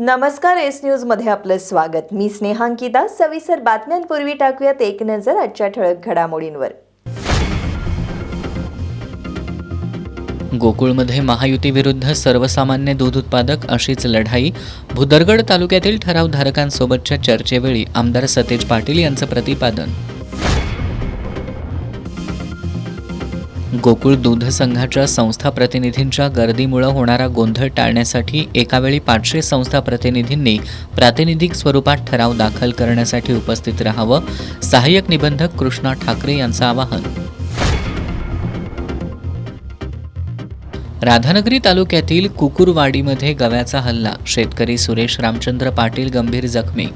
नमस्कार, S news मध्ये आपलं स्वागत. मी स्नेहांकिता. सविस्तर बातम्यांपूर्वी टाकूयात एक नजर आजच्या ठळक घडामोडींवर. गोकुळमध्ये महायुतीविरुद्ध सर्वसामान्य दूध उत्पादक अशीच लढाई. भुदरगड तालुक्यातील ठरावधारकांसोबतच्या चर्चेवेळी आमदार सतेज पाटील यांचं प्रतिपादन. गोकुळ दूध संघाच्या संस्था प्रतिनिधींच्या गर्दीमुळे होणारा गोंधळ टाळण्यासाठी एकावेळी 500 संस्था प्रतिनिधींनी प्रातिनिधिक स्वरूपात ठराव दाखल करण्यासाठी उपस्थित राहावं. सहाय्यक निबंधक कृष्णा ठाकरे यांचं आवाहन. राधानगरी तालुक्यातील कुकुरवाडीमध्ये गव्याचा हल्ला. शेतकरी सुरेश रामचंद्र पाटील गंभीर जखमी.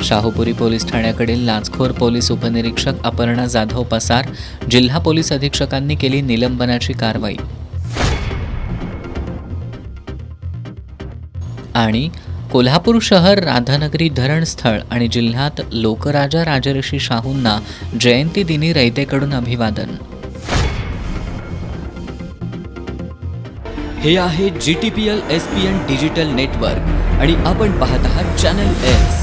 शाहूपुरी पोलीस ठाण्याकडील लाचखोर पोलीस उपनिरीक्षक अपर्णा जाधव पसार. जिल्हा पोलीस अधीक्षकांनी केली निलंबनाची कारवाई. आणि कोल्हापूर शहर राधानगरी धरणस्थळ आणि जिल्ह्यात लोकराजा राजर्षी शाहूंना जयंती दिनी रयतेकडून अभिवादन. हे आहे GTPL SPN डिजिटल नेटवर्क आणि आपण पाहत आहात चॅनल एस.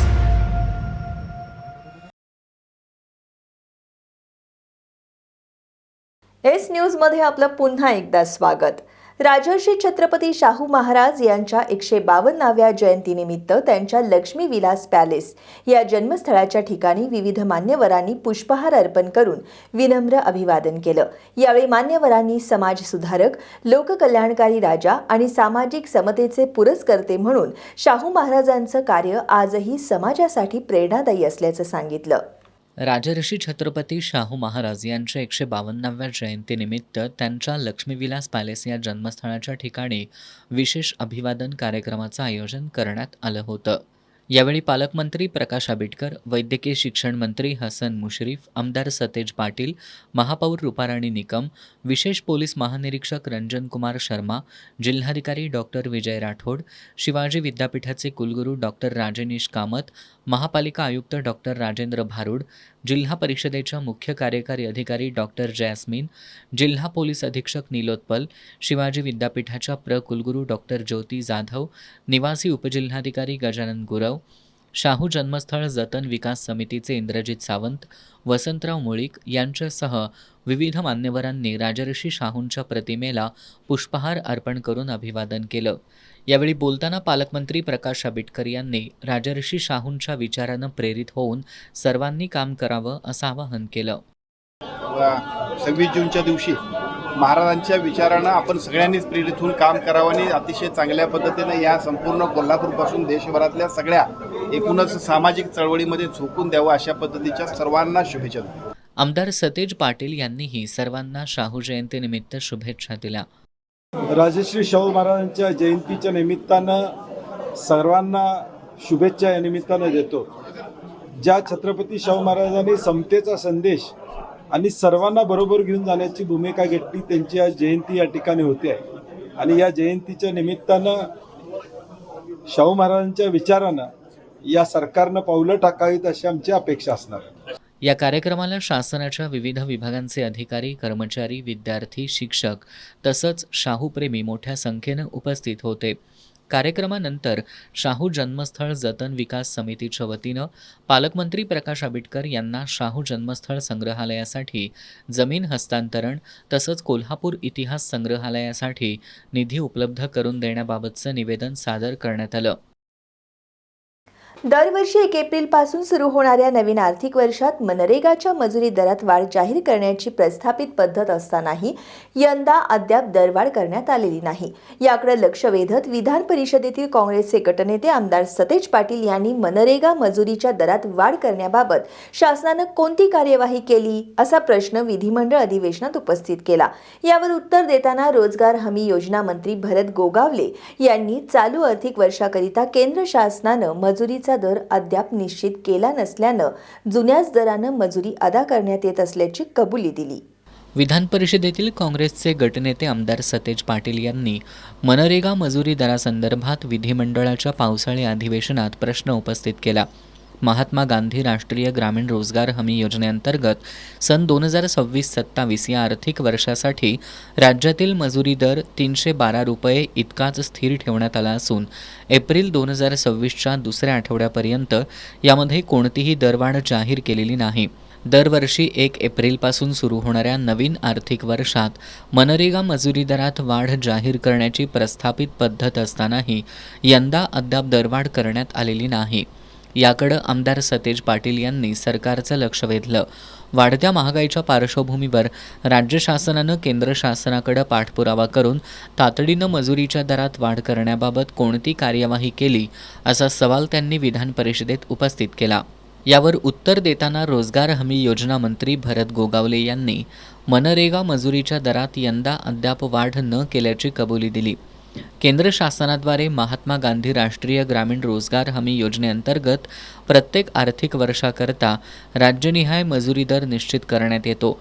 एस न्यूज मध्ये आपलं पुन्हा एकदा स्वागत. राजर्षी छत्रपती शाहू महाराज यांच्या 152व्या जयंतीनिमित्त त्यांच्या लक्ष्मी विलास पॅलेस या जन्मस्थळाच्या ठिकाणी विविध मान्यवरांनी पुष्पहार अर्पण करून विनम्र अभिवादन केलं. यावेळी मान्यवरांनी समाज सुधारक, लोककल्याणकारी राजा आणि सामाजिक समतेचे पुरस्कर्ते म्हणून शाहू महाराजांचं कार्य आजही समाजासाठी प्रेरणादायी असल्याचं सांगितलं. राजर्षी छत्रपती शाहू महाराज यांच्या 152व्या जयंतीनिमित्त त्यांच्या लक्ष्मीविलास पॅलेस या जन्मस्थळाच्या ठिकाणी विशेष अभिवादन कार्यक्रमाचं आयोजन करण्यात आलं होतं. यावेळी पालकमंत्री प्रकाश आंबेडकर, वैद्यकीय शिक्षण मंत्री हसन मुश्रीफ, आमदार सतेज पाटील, महापौर रूपाराणी निकम, विशेष पोलीस महानिरीक्षक रंजन कुमार शर्मा, जिल्हाधिकारी डॉक्टर विजय राठोड, शिवाजी विद्यापीठाचे कुलगुरू डॉक्टर राजेनिश कामत, महापालिका आयुक्त डॉक्टर राजेंद्र भारूड, जिल्हा परिषदेच्या मुख्य कार्यकारी अधिकारी डॉक्टर जॅस्मिन, जिल्हा पोलीस अधीक्षक निलोत्पल, शिवाजी विद्यापीठाच्या कुलगुरू डॉक्टर ज्योती जाधव, निवासी उपजिल्हाधिकारी गजानन गुरव, शाहू जन्मस्थळ जतन विकास समितीचे इंद्रजित सावंत, वसंतराव मुळीक यांच्यासह विविध मान्यवरांनी राजर्षी शाहूंच्या प्रतिमेला पुष्पहार अर्पण करून अभिवादन केलं. यावेळी बोलताना पालकमंत्री प्रकाश आंबेडकर यांनी राजर्षी शाहूंच्या विचारानं प्रेरित होऊन सर्वांनी काम करावं असं आवाहन केलं. 26 जूनच्या दिवशी महाराजांच्या विचारानं आपण सगळ्यांनीच प्रेरित होऊन काम करावं आणि अतिशय चांगल्या पद्धतीने या संपूर्ण कोल्हापूरपासून देशभरातल्या सगळ्या एकूणच सामाजिक चळवळीमध्ये झोकून द्यावं अशा पद्धतीच्या सर्वांना शुभेच्छा. आमदार सतेज पाटील यांनीही सर्वांना शाहू जयंतीनिमित्त शुभेच्छा दिल्या. राजश्री शाहू महाराजांच्या जयंतीच्या निमित्तानं सर्वांना शुभेच्छा या निमित्तानं देतो. ज्या छत्रपती शाहू महाराजांनी समतेचा संदेश आणि सर्वांना बरोबर घेऊन जाण्याची भूमिका घेतली, त्यांची आज जयंती या ठिकाणी होते आहे आणि या जयंतीच्या निमित्तानं शाहू महाराजांच्या विचारानं या सरकारनं पावलं टाकावीत अशी आमची अपेक्षा असणार. या कार्यक्रमाला शासनाच्या विविध विभागांचे अधिकारी, कर्मचारी, विद्यार्थी, शिक्षक तसंच शाहूप्रेमी मोठ्या संख्येनं उपस्थित होते. कार्यक्रमानंतर शाहू जन्मस्थळ जतन विकास समितीच्या वतीनं पालकमंत्री प्रकाश आंबेडकर यांना शाहू जन्मस्थळ संग्रहालयासाठी जमीन हस्तांतरण तसंच कोल्हापूर इतिहास संग्रहालयासाठी निधी उपलब्ध करून देण्याबाबतचं निवेदन सादर करण्यात आलं. दरवर्षी 1 एप्रिलपासून सुरू होणाऱ्या नवीन आर्थिक वर्षात मनरेगाच्या मजुरी दरात वाढ जाहीर करण्याची प्रस्थापित पद्धत असतानाही यंदा अद्याप दरवाढ करण्यात आलेली नाही. याकडे लक्ष वेधत विधान परिषदेतील काँग्रेसचे गटनेते आमदार सतेज पाटील यांनी मनरेगा मजुरीच्या दरात वाढ करण्याबाबत शासनानं कोणती कार्यवाही केली असा प्रश्न विधिमंडळ अधिवेशनात उपस्थित केला. यावर उत्तर देताना रोजगार हमी योजना मंत्री भरत गोगावले यांनी चालू आर्थिक वर्षाकरिता केंद्र शासनानं मजुरी दर अद्याप निश्चित केला नसल्यानं जुन्याच दरानं मजुरी अदा करण्यात येत असल्याची कबुली दिली. विधान परिषदेतील काँग्रेसचे गटनेते आमदार सतेज पाटील यांनी मनरेगा मजुरी दरासंदर्भात विधिमंडळाच्या पावसाळी अधिवेशनात प्रश्न उपस्थित केला. महात्मा गांधी राष्ट्रीय ग्रामीण रोजगार हमी योजनेअंतर्गत सन 2026-27 या आर्थिक वर्षासाठी राज्यातील मजुरी दर 312 रुपये इतकाच स्थिर ठेवण्यात आला असून एप्रिल 2026च्या दुसऱ्या आठवड्यापर्यंत यामध्ये कोणतीही दरवाढ जाहीर केलेली नाही. दरवर्षी 1 एप्रिलपासून सुरू होणाऱ्या नवीन आर्थिक वर्षात मनरेगा मजुरी दरात वाढ जाहीर करण्याची प्रस्थापित पद्धत असतानाही यंदा अद्याप दरवाढ करण्यात आलेली नाही. याकडं आमदार सतेज पाटील यांनी सरकारचं लक्ष वेधलं. वाढत्या महागाईच्या पार्श्वभूमीवर राज्य शासनानं केंद्र शासनाकडे पाठपुरावा करून तातडीनं मजुरीच्या दरात वाढ करण्याबाबत कोणती कार्यवाही केली असा सवाल त्यांनी विधान परिषदेत उपस्थित केला. यावर उत्तर देताना रोजगार हमी योजना मंत्री भरत गोगावले यांनी मनरेगा मजुरीच्या दरात यंदा अद्याप वाढ न केल्याची कबुली दिली. केंद्र शासनाद्वारे महात्मा गांधी राष्ट्रीय ग्रामीण रोजगार हमी योजनेअंतर्गत प्रत्येक आर्थिक वर्षाकरता राज्यनिहाय मजुरी दर निश्चित करण्यात येतो.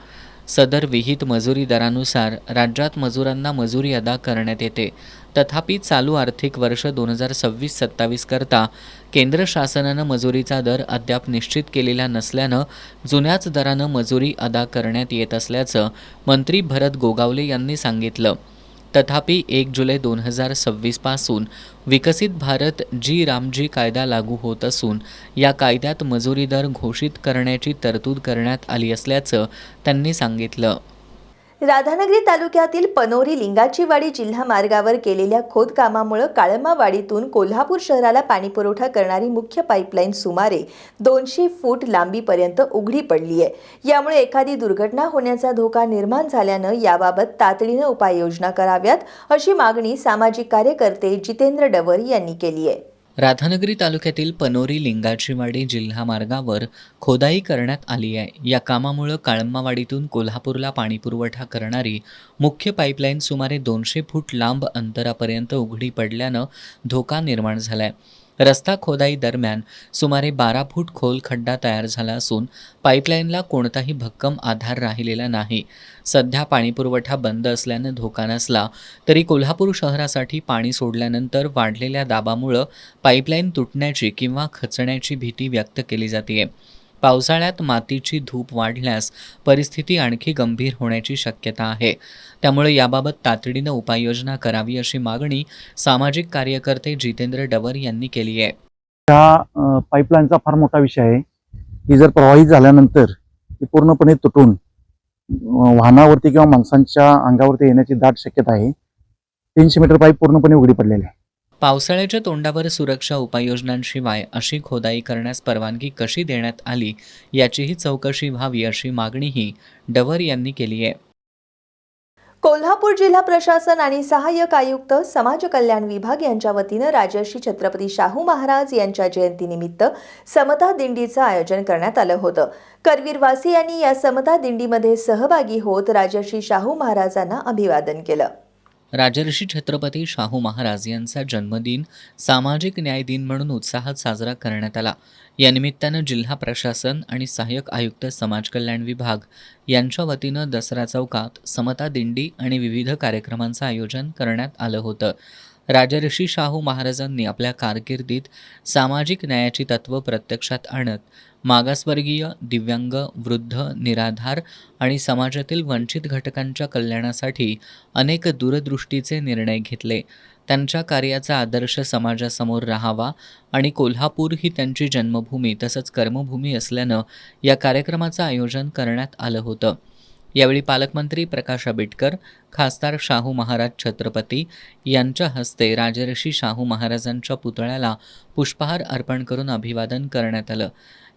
सदर विहित मजुरी दरानुसार राज्यात मजुरांना मजुरी अदा करण्यात येते. तथापि चालू आर्थिक वर्ष 2026-27 करता केंद्र शासनानं मजुरीचा दर अद्याप निश्चित केलेला नसल्यानं जुन्याच दरानं मजुरी अदा करण्यात येत असल्याचं मंत्री भरत गोगावले यांनी सांगितलं. तथापि 1 जुलै 2026 पासून विकसित भारत जी रामजी कायदा लागू होत असून या कायद्यात मजुरी दर घोषित करण्याची तरतूद करण्यात आली असल्याचं त्यांनी सांगितलं. राधानगरी तालुक्यातील पनोरी लिंगाचीवाडी जिल्हा मार्गावर केलेल्या खोदकामामुळे काळमावाडीतून कोल्हापूर शहराला पाणीपुरवठा करणारी मुख्य पाईपलाईन सुमारे 200 फूट लांबीपर्यंत उघडी पडली आहे. यामुळे एखादी दुर्घटना होण्याचा धोका निर्माण झाल्यानं याबाबत तातडीनं उपाययोजना कराव्यात अशी मागणी सामाजिक कार्यकर्ते जितेंद्र डवर यांनी केली आहे. राधानगरी तालुक्यातील पनोरी लिंगाचीवाडी जिल्हा मार्गावर खोदाई करण्यात आली आहे. या कामामुळे काळंबावाडीतून कोल्हापूरला पाणीपुरवठा करणारी मुख्य पाईपलाईन सुमारे 200 फूट लांब अंतरापर्यंत उघडी पडल्यानं धोका निर्माण झाला आहे. रस्ता खोदाई दरम्यान सुमारे 12 फूट खोल खड्डा तयार झाला असून पाईपलाईनला कोणताही भक्कम आधार राहिलेला नाही. सध्या पाणीपुरवठा बंद असल्यानं धोका नसला तरी कोल्हापूर शहरासाठी पाणी सोडल्यानंतर वाढलेल्या दाबामुळं पाईपलाईन तुटण्याची किंवा खचण्याची भीती व्यक्त केली जाते. पावसाळ्यात मातीची धूप वाढल्यास परिस्थिती आणखी गंभीर होण्याची शक्यता आहे. त्यामुळे याबाबत तातडीनं उपाययोजना करावी अशी मागणी सामाजिक कार्यकर्ते जितेंद्र डवर यांनी केली आहे. त्या पाईपलाईनचा फार मोठा विषय आहे की जर प्रवाहित झाल्यानंतर ती पूर्णपणे तुटून वाहनावरती किंवा माणसांच्या अंगावरती येण्याची दाट शक्यता आहे. 300 मीटर पाईप पूर्णपणे उघडी पडलेली आहे. पावसाळ्याच्या तोंडावर सुरक्षा उपाययोजनांशिवाय अशी खोदाई करण्यास परवानगी कशी देण्यात आली याचीही चौकशी व्हावी अशी मागणीही डवर यांनी केली आहे. कोल्हापूर जिल्हा प्रशासन आणि सहाय्यक आयुक्त समाज कल्याण विभाग यांच्या वतीनं राजर्षी छत्रपती शाहू महाराज यांच्या जयंतीनिमित्त समता दिंडीचं आयोजन करण्यात आलं होतं. करवीरवासियांनी या समता दिंडीमध्ये सहभागी होत राजर्षी शाहू महाराजांना अभिवादन केलं. राजर्षी छत्रपती शाहू महाराज यांचा जन्मदिन सामाजिक न्याय दिन म्हणून उत्साहात साजरा करण्यात आला. या निमित्तानं जिल्हा प्रशासन आणि सहाय्यक आयुक्त समाज कल्याण विभाग यांच्या वतीनं दसरा चौकात समता दिंडी आणि विविध कार्यक्रमांचं आयोजन करण्यात आलं होतं. राजर्षी शाहू महाराजांनी आपल्या कारकिर्दीत सामाजिक न्यायाची तत्त्व प्रत्यक्षात आणत मागासवर्गीय, दिव्यांग, वृद्ध, निराधार आणि समाजातील वंचित घटकांच्या कल्याणासाठी अनेक दूरदृष्टीचे निर्णय घेतले. त्यांच्या कार्याचा आदर्श समाजासमोर राहावा आणि कोल्हापूर ही त्यांची जन्मभूमी तसंच कर्मभूमी असल्यानं या कार्यक्रमाचं आयोजन करण्यात आलं होतं. यावेळी पालकमंत्री प्रकाश आंबेडकर, खासदार शाहू महाराज छत्रपती यांच्या हस्ते राजर्षी शाहू महाराजांच्या पुतळ्याला पुष्पहार अर्पण करून अभिवादन करण्यात आलं.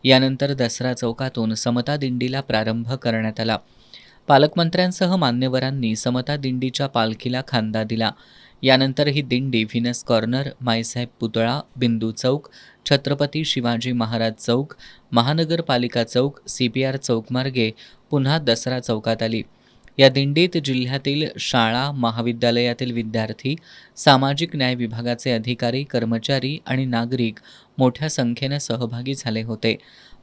यानंतर दसरा चौकातून समता दिंडीला प्रारंभ करण्यात आला. पालकमंत्र्यांसह मान्यवरांनी समता दिंडीच्या पालखीला खांदा दिला. यानंतर ही दिंडी व्हिनस कॉर्नर, माईसाहेब पुतळा, बिंदू चौक, छत्रपती शिवाजी महाराज चौक, महानगरपालिका चौक, CPR चौक मार्गे पुन्हा दसरा चौकात आली. या दिंडीत जिल्ह्यातील शाळा, महाविद्यालयातील विद्यार्थी, सामाजिक न्याय विभागाचे अधिकारी, कर्मचारी आणि नागरिक मोठ्या संख्येनं सहभागी झाले होते.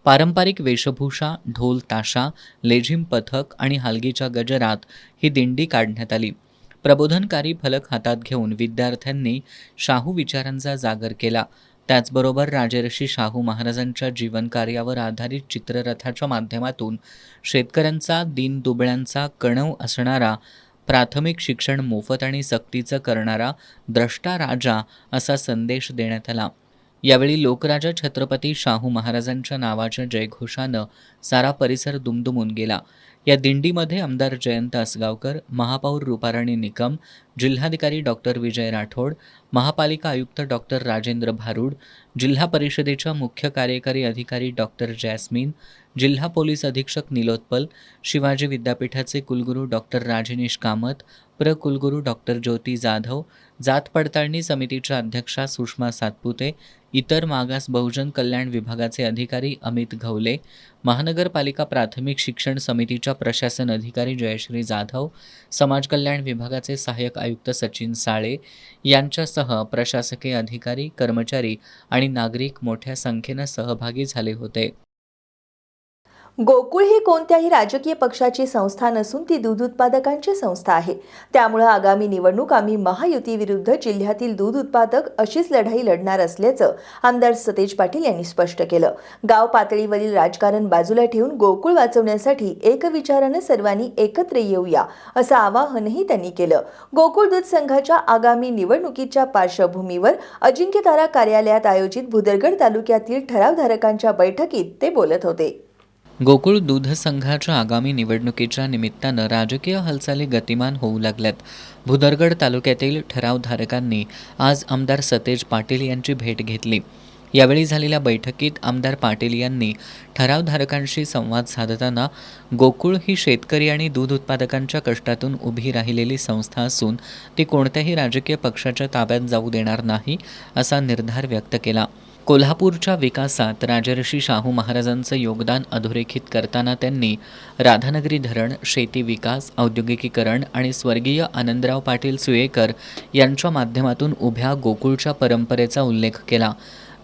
पारंपरिक वेशभूषा, ढोल ताशा, लेझिम पथक आणि हलगीच्या गजरात ही दिंडी काढण्यात आली. प्रबोधनकारी फलक हातात घेऊन विद्यार्थ्यांनी शाहू विचारांचा जागर केला. त्याचबरोबर राजर्षी शाहू महाराजांच्या जीवनकार्यावर आधारित चित्ररथाच्या माध्यमातून शेतकऱ्यांचा दीनदुबळ्यांचा कणव असणारा, प्राथमिक शिक्षण मोफत आणि सक्तीचं करणारा द्रष्टा राजा असा संदेश देण्यात आला. यावेळी लोकराजा छत्रपती शाहू महाराजांच्या नावाच्या जयघोषानं सारा परिसर दुमदुमून गेला. या दिंडीमध्ये आमदार जयंत असगावकर, महापौर रूपाराणी निकम, जिल्हाधिकारी डॉक्टर विजय राठोड, महापालिका आयुक्त डॉक्टर राजेंद्र भारूड, जिल्हा परिषदेच्या मुख्य कार्यकारी अधिकारी डॉक्टर जॅस्मिन, जिल्हा पोलीस अधीक्षक निलोत्पल, शिवाजी विद्यापीठाचे कुलगुरू डॉक्टर राजनीश कामत, प्रकुलगुरू डॉक्टर ज्योती जाधव, जात पडताळणी समितीच्या अध्यक्षा सुषमा सातपुते, इतर मागास बहुजन कल्याण विभागाचे अधिकारी अमित घवले, महानगरपालिका प्राथमिक शिक्षण समितीच्या प्रशासन अधिकारी जयश्री जाधव, समाज कल्याण विभागाचे सहाय्यक आयुक्त सचिन साळे यांच्यासह प्रशासकीय अधिकारी, कर्मचारी आणि नागरिक मोठ्या संख्येनं सहभागी झाले होते. गोकुळ ही कोणत्याही राजकीय पक्षाची संस्था नसून ती दूध उत्पादकांची संस्था आहे. त्यामुळे आगामी निवडणूक आम्ही महायुती विरुद्ध जिल्ह्यातील दूध उत्पादक अशीच लढाई लढणार असल्याचं आमदार सतेज पाटील यांनी स्पष्ट केलं. गाव पातळीवरील राजकारण बाजूला ठेवून गोकुळ वाचवण्यासाठी एकविचारानं सर्वांनी एकत्र येऊया असं आवाहनही त्यांनी केलं. गोकुळ दूध संघाच्या आगामी निवडणुकीच्या पार्श्वभूमीवर अजिंक्यतारा कार्यालयात आयोजित भुदरगड तालुक्यातील ठरावधारकांच्या बैठकीत ते बोलत होते. गोकुळ दूध संघाच्या आगामी निवडणुकीच्या निमित्तानं राजकीय हालचाली गतिमान होऊ लागल्यात. भुदरगड तालुक्यातील ठरावधारकांनी आज आमदार सतेज पाटील यांची भेट घेतली. यावेळी झालेल्या बैठकीत आमदार पाटील यांनी ठरावधारकांशी संवाद साधताना गोकुळ ही शेतकरी आणि दूध उत्पादकांच्या कष्टातून उभी राहिलेली संस्था असून ती कोणत्याही राजकीय पक्षाच्या ताब्यात जाऊ देणार नाही असा निर्धार व्यक्त केला. कोल्हापूरच्या विकासात राजर्षी शाहू महाराजांचं योगदान अधोरेखित करताना त्यांनी राधानगरी धरण, शेती विकास, औद्योगिकीकरण आणि स्वर्गीय आनंदराव पाटील सुयेकर यांच्या माध्यमातून उभ्या गोकुळच्या परंपरेचा उल्लेख केला.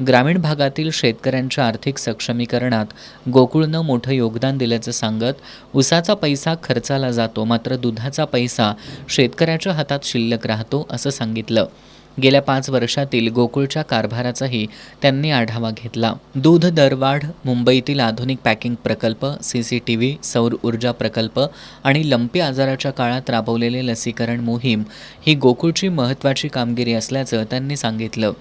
ग्रामीण भागातील शेतकऱ्यांच्या आर्थिक सक्षमीकरणात गोकुळनं मोठं योगदान दिल्याचं सांगत उसाचा पैसा खर्चाला जातो, मात्र दुधाचा पैसा शेतकऱ्याच्या हातात शिल्लक राहतो असं सांगितलं. गेल्या 5 वर्षातील गोकुळच्या कारभाराचाही त्यांनी आढावा घेतला. दूध दरवाढ, मुंबईतील आधुनिक पॅकिंग प्रकल्प, CCTV, सौर ऊर्जा प्रकल्प आणि लंपी आजाराच्या काळात राबवलेले लसीकरण मोहीम ही गोकुळची महत्त्वाची कामगिरी असल्याचं त्यांनी सांगितलं.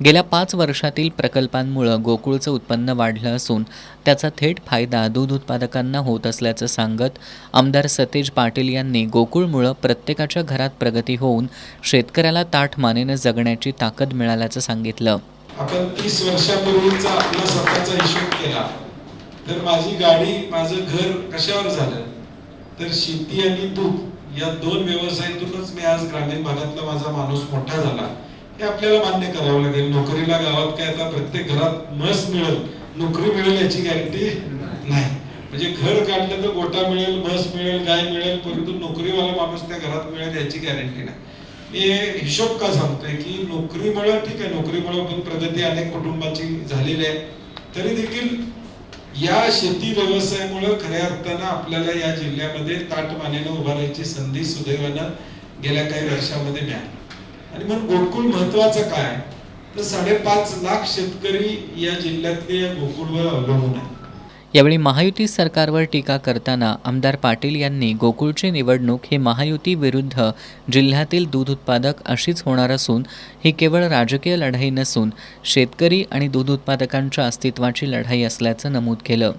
गेल्या 5 वर्षातील प्रकल्पांमुळं गोकुळचं उत्पन्न वाढलं असून त्याचा थेट फायदा दूध उत्पादकांना होत असल्याचं सांगत आमदार सतेज पाटील यांनी गोकुळमुळं प्रत्येकाच्या घरात प्रगती होऊन शेतकऱ्याला ताठ मानेनं जगण्याची ताकद मिळाल्याचं सांगितलं. आपण 30 वर्षापूर्वीचा आपला स्वतःचा हिशोब केला तर माझी गाडी, माझं घर कशावर झालं तर शेती आणि दूध या 2 व्यवसायातूनच मी आज ग्रामीण भागातला माझा माणूस मोठा झाला. हे आपल्याला मान्य करावं लागेल. नोकरीला गावात काय आता प्रत्येक घरात म्हस मिळेल, नोकरी मिळेल याची गॅरंटी नाही. म्हणजे घर काढलं तर गोटा मिळेल, म्हस मिळेल, गाय मिळेल, परंतु नोकरीवाला माणूस त्या घरात मिळेल याची गॅरंटी नाही. मी हिशोब का सांगतोय की नोकरीमुळे ठीक आहे, नोकरीमुळे पण प्रगती अनेक कुटुंबाची झालेली आहे, तरी देखील या शेती व्यवसायामुळे खऱ्या अर्थानं आपल्याला या जिल्ह्यामध्ये ताठ मानेनं उभारायची संधी सुदैवानं गेल्या काही वर्षामध्ये मिळाली. आणि म्हणून गोकुळ महत्वाचं काय तर 5.5 लाख शेतकरी या जिल्ह्यातले या गोकुळवर अवलंबून आहे. यावेळी महायुती सरकारवर टीका करताना आमदार पाटील यांनी गोकुळची निवडणूक ही महायुती विरुद्ध जिल्ह्यातील दूध उत्पादक अशीच होणार असून ही केवळ राजकीय लढाई नसून शेतकरी आणि दूध उत्पादकांच्या अस्तित्वाची लढाई असल्याचं नमूद केलं.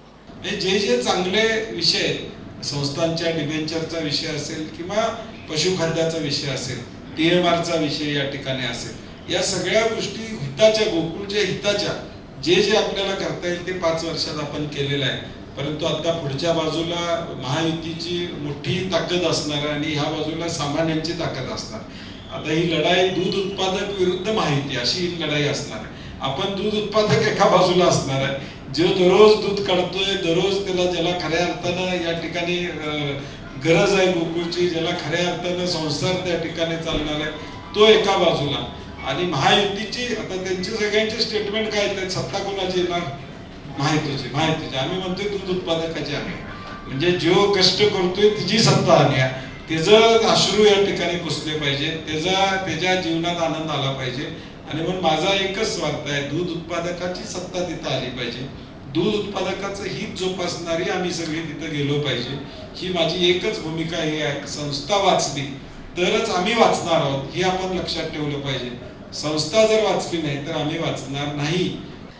जे चांगले विषय संस्थांच्या डिबेंचरचा विषय असेल किंवा पशुखाद्याचा विषय असेल, TMRचा विषय या ठिकाणी असेल, या सगळ्या गोष्टी हिताच्या, गोकुळच्या हिताच्या जे आपल्याला करता येईल ते 5 वर्षात आपण केलेलं आहे. परंतु आता पुढच्या बाजूला महायुतीची मोठी ताकद असणार आणि ह्या बाजूला सामान्यांची ताकद असणार. आता ही लढाई दूध उत्पादक विरुद्ध महायुती अशी ही लढाई असणार आहे. आपण दूध उत्पादक एका बाजूला असणार आहे, जो दररोज दूध काढतोय, दररोज त्याला ज्याला खऱ्या अर्थानं या ठिकाणी गरज आहे गोकुळची, ज्याला खऱ्या अर्थानं संसार त्या ठिकाणी चालणार आहे, तो एका बाजूला. आणि महायुतीची आता त्यांची सगळ्यांचे स्टेटमेंट काय आहेत, सत्ता कोणाची येणार? महायुतीची. आम्ही म्हणतोय दूध उत्पादकाची आम्ही, म्हणजे जो कष्ट करतोय तिची सत्ता आली, त्याचं अश्रू या ठिकाणी पुसले पाहिजे, त्याच्या जीवनात आनंद आला पाहिजे. आणि म्हणून माझा एकच स्वार्थ आहे, दूध उत्पादकाची सत्ता तिथं आली पाहिजे, दूध उत्पादकाचं हित जोपासणारी आम्ही सगळे तिथं गेलो पाहिजे, ही माझी एकच भूमिका ही आहे. संस्था वाचली तरच आम्ही वाचणार आहोत हे आपण लक्षात ठेवलं पाहिजे. संस्था जर वाचली नाही तर आम्ही वाचणार नाही.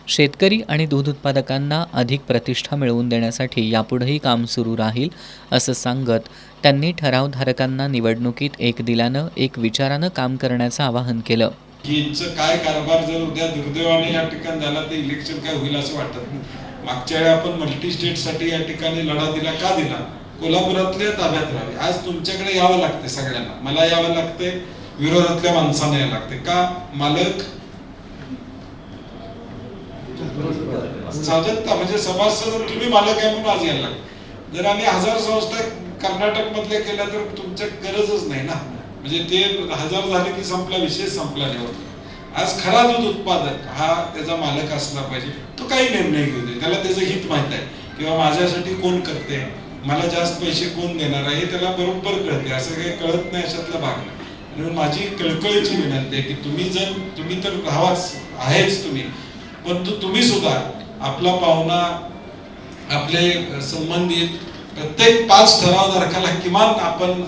शेतकरी आणि दूध उत्पादकांना अधिक प्रतिष्ठा मिळवून देण्यासाठी यापुढेही काम सुरू राहील असं सांगत त्यांनी ठरावधारकांना निवडणुकीत एक दिलानं एक विचारानं काम करण्याचं आवाहन केलं. यांचं काय कारभार जर उद्या दुर्दैवाने या ठिकाणी झाला तर इलेक्शन काय होईल असं वाटत नाही. मागच्या वेळी आपण मल्टी स्टेटसाठी या ठिकाणी लढा दिला, का दिला? कोल्हापुरातल्या ताब्यात राहावे. आज तुमच्याकडे यावं लागते सगळ्यांना, मला यावं लागते, विरोधातल्या माणसांना यावं लागते. का? मालक साधकता म्हणजे सभासद तुम्ही मालक आहे म्हणून आज यायला लागते. जर आम्ही 1000 संस्था कर्नाटक मधल्या केल्या तर तुमच्या गरजच नाही ना, म्हणजे ते 1000 झाले की संपला विषय, संपला नाही. आज खरा दूध उत्पादक हा त्याचा मालक असला पाहिजे. तो काही निर्णय घेऊ दे, त्याला त्याचं हित माहित आहे किंवा माझ्यासाठी कोण करते, मला जास्त पैसे कोण देणार आहे हे त्याला बरोबर कळते. असं काही कळत नाही अशातला भाग नाही. म्हणून माझी कळकळीची विनंती आहे की तुम्ही तर राहाच आहेच तुम्ही, परंतु तुम्ही सुद्धा आपला पाहुणा, आपले संबंधित प्रत्येक 5 ठरावधारकाला किमान आपण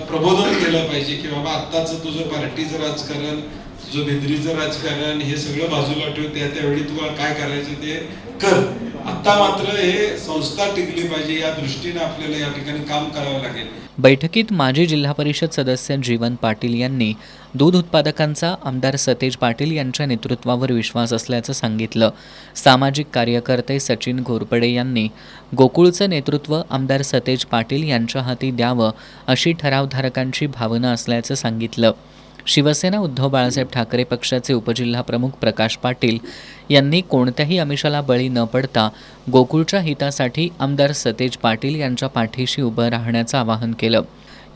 प्रबोधन केलं पाहिजे की बाबा आत्ताचं तुझं पार्टीचं राजकारण, तुझं बेदरीचं राजकारण हे सगळं बाजूला ठेव, त्यावेळी तुला काय करायचं ते कर. आता मात्र हे संस्था टिकली पाहिजे या दृष्टीने आपल्याला या ठिकाणी काम करावं लागेल. बैठकीत माजी जिल्हा परिषद सदस्य जीवन पाटील यांनी दूध उत्पादकांचा आमदार सतेज पाटील यांच्या नेतृत्वावर विश्वास असल्याचं सांगितलं. सामाजिक कार्यकर्ते सचिन घोरपडे यांनी गोकुळचं नेतृत्व आमदार सतेज पाटील यांच्या हाती द्यावं अशी ठरावधारकांची भावना असल्याचं सांगितलं. शिवसेना उद्धव बाळासाहेब ठाकरे पक्षाचे उपजिल्हाप्रमुख प्रकाश पाटील यांनी कोणत्याही आमिषाला बळी न पडता गोकुळच्या हितासाठी आमदार सतेज पाटील यांच्या पाठीशी उभं राहण्याचं आवाहन केलं.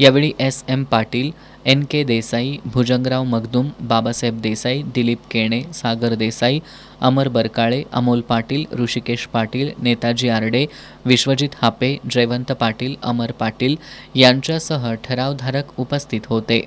यावेळी SM पाटील, NK देसाई, भुजंगराव मगदूम, बाबासाहेब देसाई, दिलीप केणे, सागर देसाई, अमर बरकाळे, अमोल पाटील, ऋषिकेश पाटील, नेताजी आरडे, विश्वजित हापे, जयवंत पाटील, अमर पाटील यांच्यासह ठरावधारक उपस्थित होते.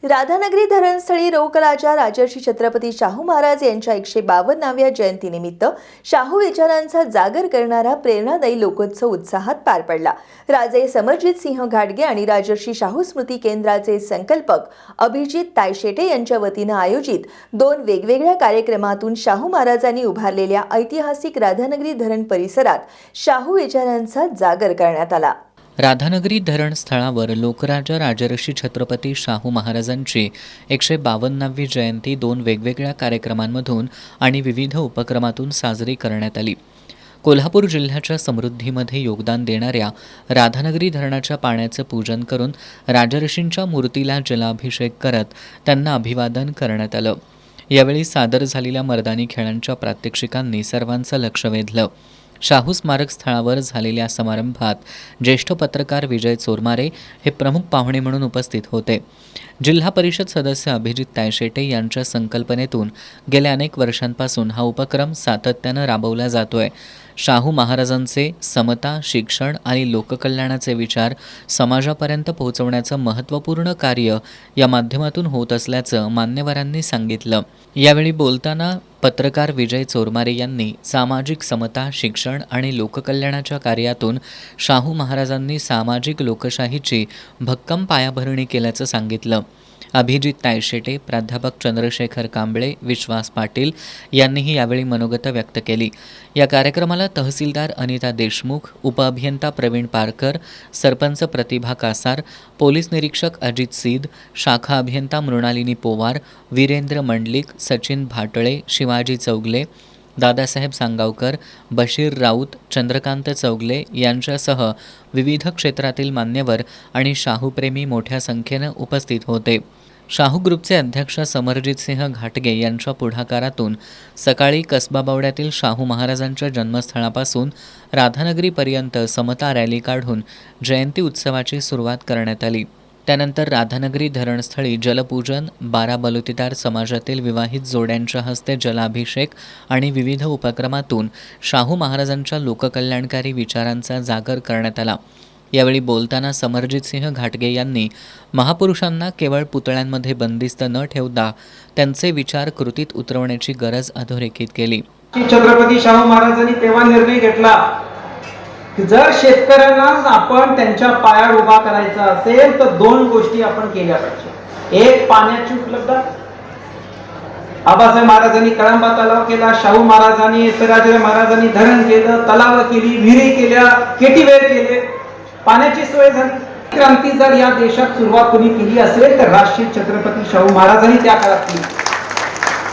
राधानगरी धरणस्थळी रोकराजा राजर्षी छत्रपती शाहू महाराज यांच्या 152व्या जयंतीनिमित्त शाहू विचारांचा जागर करणारा प्रेरणादायी लोकोत्सव उत्साहात पार पडला. राजे समरजित सिंह घाटगे आणि राजर्षी शाहू स्मृती केंद्राचे संकल्पक अभिजित तायशेटे यांच्या वतीनं आयोजित 2 वेगवेगळ्या कार्यक्रमातून शाहू महाराजांनी उभारलेल्या ऐतिहासिक राधानगरी धरण परिसरात शाहू विचारांचा जागर करण्यात आला. राधानगरी धरण स्थळावर लोकराजा राजर्षी छत्रपती शाहू महाराजांची 152वी जयंती 2 वेगवेगळ्या कार्यक्रमांमधून आणि विविध उपक्रमातून साजरी करण्यात आली. कोल्हापूर जिल्ह्याच्या समृद्धीमध्ये योगदान देणाऱ्या राधानगरी धरणाच्या पाण्याचं पूजन करून राजर्षींच्या मूर्तीला जलाभिषेक करत त्यांना अभिवादन करण्यात आलं. यावेळी सादर झालेल्या मर्दानी खेळांच्या प्रात्यक्षिकांनी सर्वांचं लक्ष वेधलं. शाहू स्मारक स्थळावर झालेल्या समारंभात ज्येष्ठ पत्रकार विजय चोरमारे हे प्रमुख पाहुणे म्हणून उपस्थित होते. जिल्हा परिषद सदस्य अभिजित तायशेटे यांच्या संकल्पनेतून गेल्या अनेक वर्षांपासून हा उपक्रम सातत्यानं राबवला जातोय. शाहू महाराजांचे समता, शिक्षण आणि लोककल्याणाचे विचार समाजापर्यंत पोहोचवण्याचं महत्त्वपूर्ण कार्य या माध्यमातून होत असल्याचं मान्यवरांनी सांगितलं. यावेळी बोलताना पत्रकार विजय चोरमारे यांनी सामाजिक समता, शिक्षण आणि लोककल्याणाच्या कार्यातून शाहू महाराजांनी सामाजिक लोकशाहीची भक्कम पायाभरणी केल्याचं सांगितलं. अभिजित तायशेटे, प्राध्यापक चंद्रशेखर कांबळे, विश्वास पाटील यांनीही यावेळी मनोगत व्यक्त केली. या कार्यक्रमाला तहसीलदार अनिता देशमुख, उपअभियंता प्रवीण पारकर, सरपंच प्रतिभा कासार, पोलीस निरीक्षक अजित सीद, शाखा अभियंता मृणालिनी पोवार, वीरेंद्र मंडलिक, सचिन भाटळे, शिवाजी चौगले, दादासाहेब सांगावकर, बशीर राऊत, चंद्रकांत चौगले यांच्यासह विविध क्षेत्रातील मान्यवर आणि शाहूप्रेमी मोठ्या संख्येनं उपस्थित होते. शाहू ग्रुपचे अध्यक्ष समरजित सिंह घाटगे यांच्या पुढाकारातून सकाळी कसबा बावड्यातील शाहू महाराजांच्या जन्मस्थळापासून राधानगरीपर्यंत समता रॅली काढून जयंती उत्सवाची सुरुवात करण्यात आली. त्यानंतर राधानगरी धरणस्थळी जलपूजन, 12 बलुतेदार समाजातील विवाहित जोड्यांच्या हस्ते जलाभिषेक आणि विविध उपक्रमातून शाहू महाराजांच्या लोककल्याणकारी विचारांचा जागर करण्यात आला. यावेळी बोलताना समरजितसिंह घाटगे यांनी महापुरुषांना केवळ पुतळ्यांमध्ये बंदिस्त न ठेवता त्यांचे विचार कृतीत उतरवण्याची गरज अधोरेखित केली. छत्रपती शाहू महाराजांनी तेव्हा निर्णय घेतला की जर शेतकऱ्यांना आपण त्यांच्या पायावर उभा करायचा असेल तर दोन गोष्टी आपण केल्या पाहिजे. एक, पाण्याची उपलब्धता. आबासाहेब महाराजांनी कळंबा तलाव केला, शाहू महाराजांनी शिवाजीराव महाराजांनी धरण केलं, तलाव केली, विहिरी केल्या, केटीवेर केले, पाण्याची सोय झाली. क्रांती जर या देशात सुरुवात कोणी केली असेल तर राष्ट्रीय छत्रपती शाहू महाराजांनी त्या काळात केली.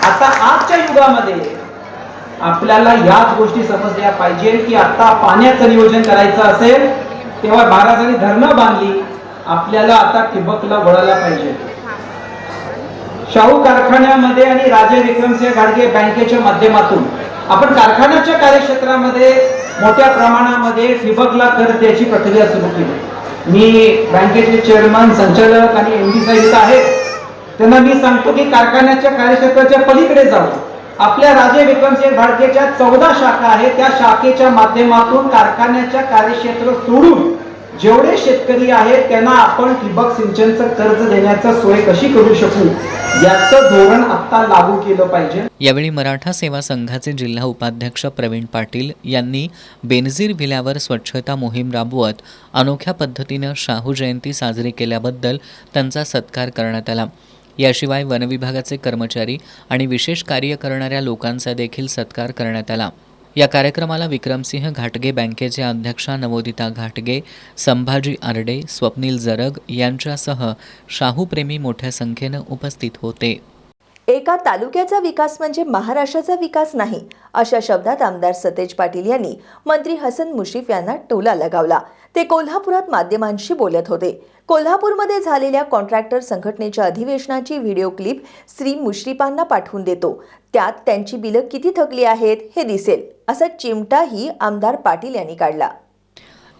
आता आजच्या युगामध्ये आपल्याला याच गोष्टी समजल्या पाहिजे की आता पाण्याचं नियोजन करायचं असेल तेव्हा महाराजांनी धरणं बांधली, आपल्याला आता ठिबकला वळायला पाहिजे. शाहू कारखान्यामध्ये आणि राजे विक्रमसिंह घाटगे बँकेच्या माध्यमातून आपण कारखान्याच्या कार्यक्षेत्रामध्ये मोठ्या प्रमाणामध्ये ठिबकला कर द्यायची प्रक्रिया सुरू केली. मी बँकेचे चेअरमन, संचालक आणि MD साहेब आहेत, त्यांना मी सांगतो की कारखान्याच्या कार्यक्षेत्राच्या पलीकडे जाऊ. आपल्या राजे विक्रमसिंह घाटगेच्या 14 शाखा आहेत, त्या शाखेच्या माध्यमातून कारखान्याच्या कार्यक्षेत्र सोडून जेवढे शेतकरी आहेत त्यांना आपण ठिबक सिंचनचं कर्ज देण्याचं सोय कशी करू शकू याचं धोरण आता लागू केलं पाहिजे. यावेळी मराठा सेवा संघाचे जिल्हा उपाध्यक्ष प्रवीण पाटील यांनी बेनझीर विल्यावर स्वच्छता मोहीम राबवत अनोख्या पद्धतीनं शाहू जयंती साजरी केल्याबद्दल त्यांचा सत्कार करण्यात आला. याशिवाय वनविभागाचे कर्मचारी आणि विशेष कार्य करणाऱ्या लोकांचा देखील सत्कार करण्यात आला. या कार्यक्रमाला विक्रमसिंह घाटगे बँकेचे अध्यक्षा नवोदिता घाटगे, संभाजी आरडे, स्वप्नील जरग यांच्यासह शाहूप्रेमी मोठ्या संख्येनं उपस्थित होते. एका तालुक्याचा विकास म्हणजे महाराष्ट्राचा विकास नाही, अशा शब्दात आमदार सतेज पाटील यांनी मंत्री हसन मुश्रीफ यांना टोला लगावला. ते कोल्हापुरात माध्यमांशी बोलत होते. कोल्हापूरमध्ये झालेल्या कॉन्ट्रॅक्टर संघटनेच्या अधिवेशनाची व्हिडिओ क्लिप श्री मुश्रीफांना पाठवून देतो. त्यात त्यांची बिलं किती थकली आहेत हे दिसेल, असा चिमटाही आमदार पाटील यांनी काढला.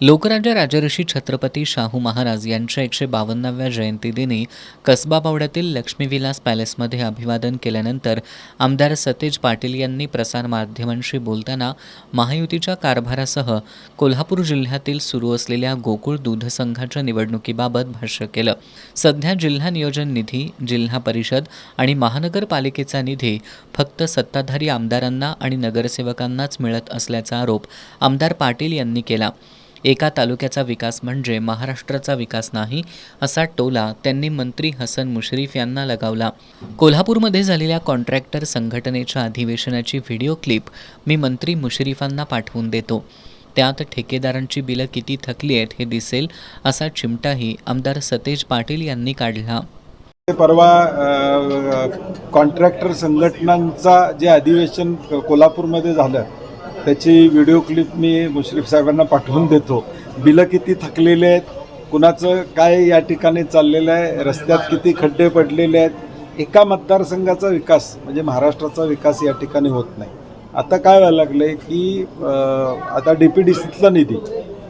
लोकराज्य राजर्षी छत्रपती शाहू महाराज यांच्या 152व्या जयंतीदिनी कसबा पावड्यातील लक्ष्मीविलास पॅलेसमध्ये अभिवादन केल्यानंतर आमदार सतेज पाटील यांनी प्रसारमाध्यमांशी बोलताना महायुतीच्या कारभारासह कोल्हापूर जिल्ह्यातील सुरू असलेल्या गोकुळ दूध संघाच्या निवडणुकीबाबत भाष्य केलं. सध्या जिल्हा नियोजन निधी, जिल्हा परिषद आणि महानगरपालिकेचा निधी फक्त सत्ताधारी आमदारांना आणि नगरसेवकांनाच मिळत असल्याचा आरोप आमदार पाटील यांनी केला. एका तालुक्याचा विकास म्हणजे महाराष्ट्राचा विकास नाही, असा टोला त्यांनी मंत्री हसन मुश्रीफ यांना लगावला. कोल्हापूरमध्ये झालेल्या कॉन्ट्रॅक्टर संघटनेच्या अधिवेशनाची व्हिडिओ क्लिप मी मंत्री मुश्रीफांना पाठवून देतो. त्यात ठेकेदारांची बिलं किती थकली आहेत हे दिसेल, असा चिमटाही आमदार सतेज पाटील यांनी काढला. परवा कॉन्ट्रॅक्टर संघटनांचा जे अधिवेशन कोल्हापूरमध्ये झालं त्याची व्हिडिओ क्लिप मी मुश्रीफ साहेबांना पाठवून देतो. बिलं किती थकलेले आहेत, कुणाचं काय या ठिकाणी चाललेलं आहे, रस्त्यात किती खड्डे पडलेले आहेत. एका मतदारसंघाचा विकास म्हणजे महाराष्ट्राचा विकास या ठिकाणी होत नाही. आता काय व्हायला लागलं आहे की आता DPDCतला निधी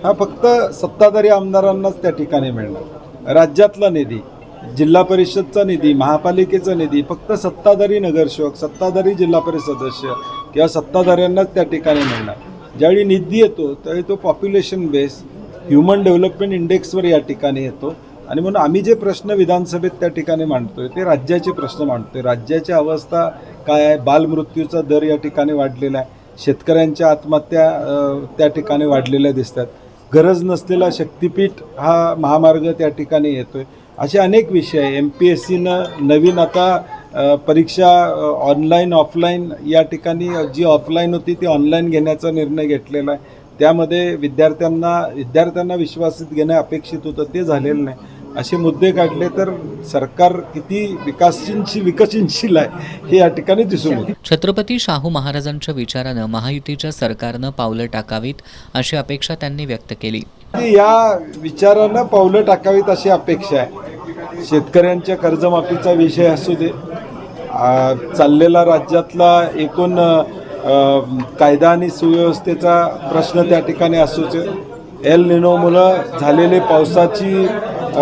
हा फक्त सत्ताधारी आमदारांनाच त्या ठिकाणी मिळणार. राज्यातला निधी, जिल्हा परिषदचा निधी, महापालिकेचा निधी फक्त सत्ताधारी नगरसेवक, सत्ताधारी जिल्हा परिषद सदस्य किंवा सत्ताधाऱ्यांनाच त्या ठिकाणी मिळणार. ज्यावेळी निधी येतो त्यावेळी तो पॉप्युलेशन बेस ह्युमन डेव्हलपमेंट इंडेक्सवर या ठिकाणी येतो. आणि म्हणून आम्ही जे प्रश्न विधानसभेत त्या ठिकाणी मांडतोय ते राज्याचे प्रश्न मांडतोय. राज्याची अवस्था काय आहे, बालमृत्यूचा दर या ठिकाणी वाढलेला आहे, शेतकऱ्यांच्या आत्महत्या त्या ठिकाणी वाढलेल्या दिसतात, गरज नसलेला शक्तिपीठ हा महामार्ग त्या ठिकाणी येतोय. असे अनेक विषय आहे. MPSCनं नवीन आता परीक्षा ऑनलाईन ऑफलाईन या ठिकाणी जी ऑफलाईन होती ती ऑनलाईन घेण्याचा निर्णय घेतलेला आहे. त्यामध्ये विद्यार्थ्यांना विश्वासात घेणं अपेक्षित होतं, ते झालेलं नाही. असे मुद्दे काढले तर सरकार किती विकसनशील आहे हे या ठिकाणी दिसून येते. छत्रपती शाहू महाराजांच्या विचारानं महायुतीच्या सरकारनं पावलं टाकावीत अशी अपेक्षा त्यांनी व्यक्त केली. या विचारानं पावलं टाकावीत अशी अपेक्षा आहे. शेतकऱ्यांच्या कर्जमाफीचा विषय असू दे, चाललेला राज्यातला एकूण कायदा आणि सुव्यवस्थेचा प्रश्न त्या ठिकाणी असू दे, एल निनोमुळं झालेले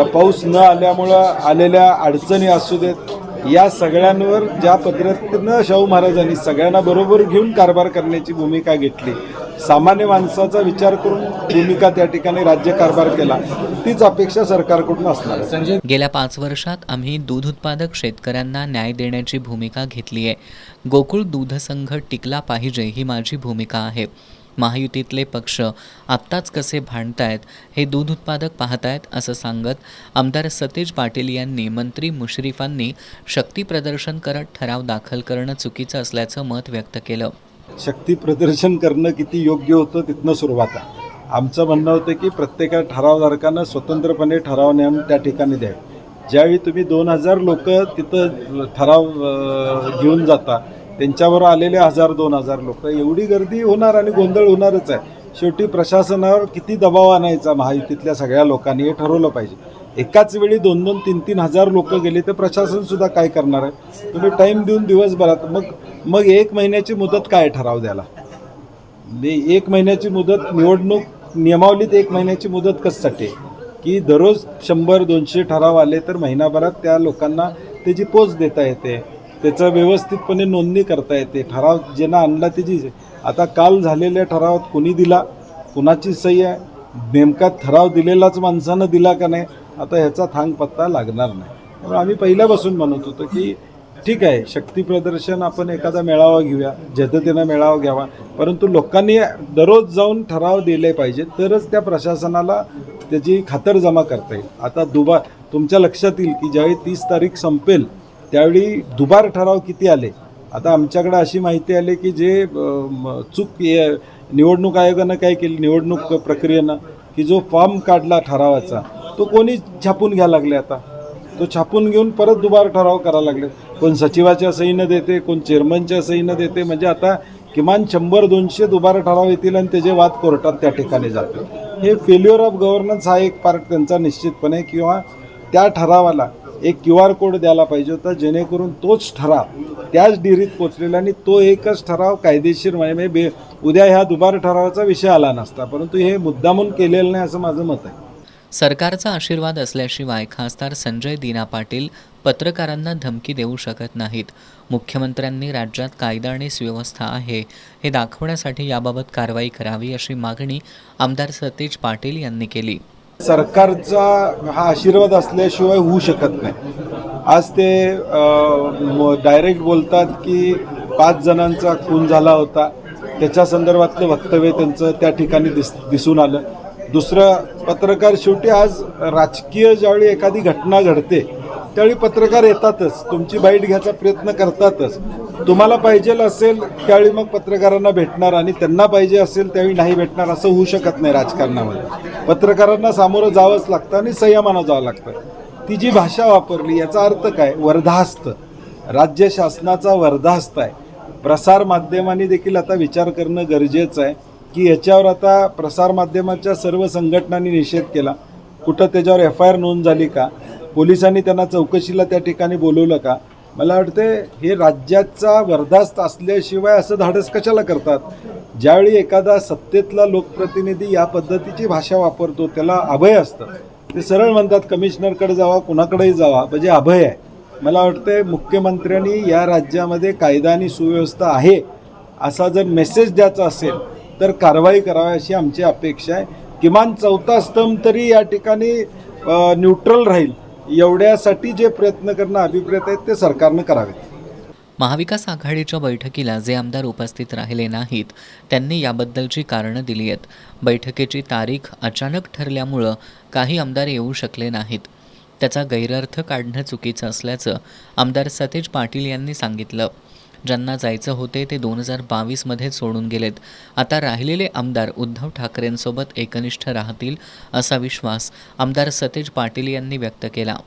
पाऊस न आल्यामुळं आलेल्या अडचणी असू देत, या सगळ्यांवर ज्या पद्धतीनं शाहू महाराजांनी सगळ्यांना बरोबर घेऊन कारभार करण्याची भूमिका घेतली, सामान्य माणसाचा विचार करून भूमिका त्या ठिकाणी राज्यकारभार केला, तीच अपेक्षा सरकारकडून असणार आहे. गेल्या 5 वर्षात आम्ही दूध उत्पादक शेतकऱ्यांना न्याय देण्याची भूमिका घेतली आहे. गोकुळ दूध संघ टिकला पाहिजे ही माझी भूमिका आहे. महायुतीतले पक्ष आत्ताच कसे भांडतायत हे दूध उत्पादक पाहतायत असं सांगत आमदार सतेज पाटील यांनी मंत्री मुश्रीफांनी शक्ती प्रदर्शन करत ठराव दाखल करणं चुकीचं असल्याचं मत व्यक्त केलं. शक्ती प्रदर्शन करणं किती योग्य होतं तिथनं सुरुवात आहे. आमचं म्हणणं होतं की प्रत्येक ठरावधारकांना स्वतंत्रपणे ठराव नेमून त्या ठिकाणी द्यावे. ज्यावेळी तुम्ही 2000 लोक तिथं ठराव घेऊन जाता, त्यांच्यावर आलेले 1000-2000 लोक, एवढी गर्दी होणार आणि गोंधळ होणारच आहे. शेवटी प्रशासनावर किती दबाव आणायचा महायुतीतल्या सगळ्या लोकांनी हे ठरवलं पाहिजे. एकाच वेळी 2-2, 3-3 हजार लोक गेले तर प्रशासनसुद्धा काय करणार आहे? तुम्ही टाईम देऊन दिवसभरात मग 1 महिन्याची मुदत काय ठराव द्यायला? 1 महिन्याची मुदत निवडणूक नियमावलीत 1 महिन्याची मुदत कशासाठी? की दररोज 100-200 ठराव आले तर महिनाभरात त्या लोकांना त्याची पोच देता येते, त्याचं व्यवस्थितपणे नोंदणी करता येते. ठराव ज्यांना आणला त्याची आता काल झालेल्या ठरावात कोणी दिला, कुणाची सही आहे, नेमका ठराव दिलेलाच माणसानं दिला का नाही, आता ह्याचा थांग पत्ता लागणार नाही. त्यामुळे आम्ही पहिल्यापासून म्हणत होतो की ठीक आहे, शक्ती प्रदर्शन आपण एखादा मेळावा घेऊया, जद्दतीनं मेळावा घ्यावा, परंतु लोकांनी दररोज जाऊन ठराव दिले पाहिजे, तरच त्या प्रशासनाला त्याची खातरजमा करता येईल. आता तुमच्या लक्षात येईल की ज्यावेळी 30 तारीख संपेल त्यावेळी दुबार ठराव किती आले. आता आमच्याकडे अशी माहिती आली की जे चूक निवडणूक आयोगानं काय केली, निवडणूक प्रक्रियेनं, की जो फॉर्म काढला ठरावाचा तो कोणी छापून घ्यायला लागले. आता तो छापून घेऊन परत दुबार ठराव करायला लागले. कोण सचिवाच्या सहीनं देते, कोण चेअरमनच्या सहीनं देते. म्हणजे आता किमान 100-200 दुबार ठराव येतील आणि त्याचे वाद कोर्टात त्या ठिकाणी जातील. हे फेल्युअर ऑफ गव्हर्नन्स हा एक पार्ट त्यांचा निश्चितपणे, किंवा त्या ठरावाला एक QR कोड द्यायला पाहिजे होता, जेणेकरून तोच ठराव त्याच डिरीत पोचलेला आणि तो एकच ठराव कायदेशीर म्हणजे उद्या ह्या दुबार ठरावाचा विषय आला नसता. परंतु हे मुद्दामून केलेलं नाही असं माझं मत आहे. सरकारचा आशीर्वाद असल्याशिवाय खासदार संजय दिना पाटील पत्रकारांना धमकी देऊ शकत नाहीत. मुख्यमंत्र्यांनी राज्यात कायदा आणि सुव्यवस्था आहे हे दाखवण्यासाठी याबाबत कारवाई करावी अशी मागणी आमदार सतेज पाटील यांनी केली. सरकारचा हा आशीर्वाद असल्याशिवाय होऊ शकत नाही. आज ते डायरेक्ट बोलतात की 5 जणांचा खून झाला होता, त्याच्या संदर्भातलं वक्तव्य त्यांचं त्या ठिकाणी दिसून आलं. दुसरं, पत्रकार शेवटी आज राजकीय ज्यावेळी एखादी घटना घडते त्यावेळी पत्रकार येतातच, तुमची बाईट घ्यायचा प्रयत्न करतातच. तुम्हाला पाहिजे असेल त्यावेळी मग पत्रकारांना भेटणार आणि त्यांना पाहिजे असेल त्यावेळी नाही भेटणार, असं होऊ शकत नाही राजकारणामध्ये. पत्रकारांना सामोरं जावंच लागतं आणि संयमानं जावं लागतं. ती जी भाषा वापरली याचा अर्थ काय? वर्धास्त, राज्य शासनाचा वर्धास्त आहे. प्रसारमाध्यमांनी देखील आता विचार करणं गरजेचं आहे की याच्यावर आता प्रसारमाध्यमाच्या सर्व संघटनांनी निषेध केला. कुठं त्याच्यावर FIR नोंद झाली का? पोलिसांनी त्यांना चौकशीला त्या ठिकाणी बोलवलं का? मला वाटते हे राज्याचा वर्धास्त असल्याशिवाय असं धाडस कशाला करतात? ज्यावेळी एखादा सत्तेतला लोकप्रतिनिधी या पद्धतीची भाषा वापरतो त्याला अभय असतं. ते सरळ म्हणतात कमिशनरकडे जावा, कुणाकडेही जावा, म्हणजे अभय आहे. मला वाटते मुख्यमंत्र्यांनी या राज्यामध्ये कायदा आणि सुव्यवस्था आहे असा जर मेसेज द्यायचा असेल तर कारवाई करावी अशी आमची अपेक्षा आहे. किमान 4था स्तंभ तरी या ठिकाणी न्यूट्रल राहील एवढ्यासाठी जे प्रयत्न करणं अभिप्रेत आहेत ते सरकारनं करावेत. महाविकास आघाडीच्या बैठकीला जे आमदार उपस्थित राहिले नाहीत त्यांनी याबद्दलची कारणं दिली आहेत. बैठकीची तारीख अचानक ठरल्यामुळं काही आमदार येऊ शकले नाहीत. त्याचा गैरअर्थ काढणं चुकीचं असल्याचं आमदार सतेज पाटील यांनी सांगितलं. ज्यांना जायचं होते ते 2022मध्ये सोडून गेलेत. आता राहिलेले आमदार उद्धव ठाकरेंसोबत एकनिष्ठ राहतील असा विश्वास आमदार सतेज पाटील यांनी व्यक्त केला.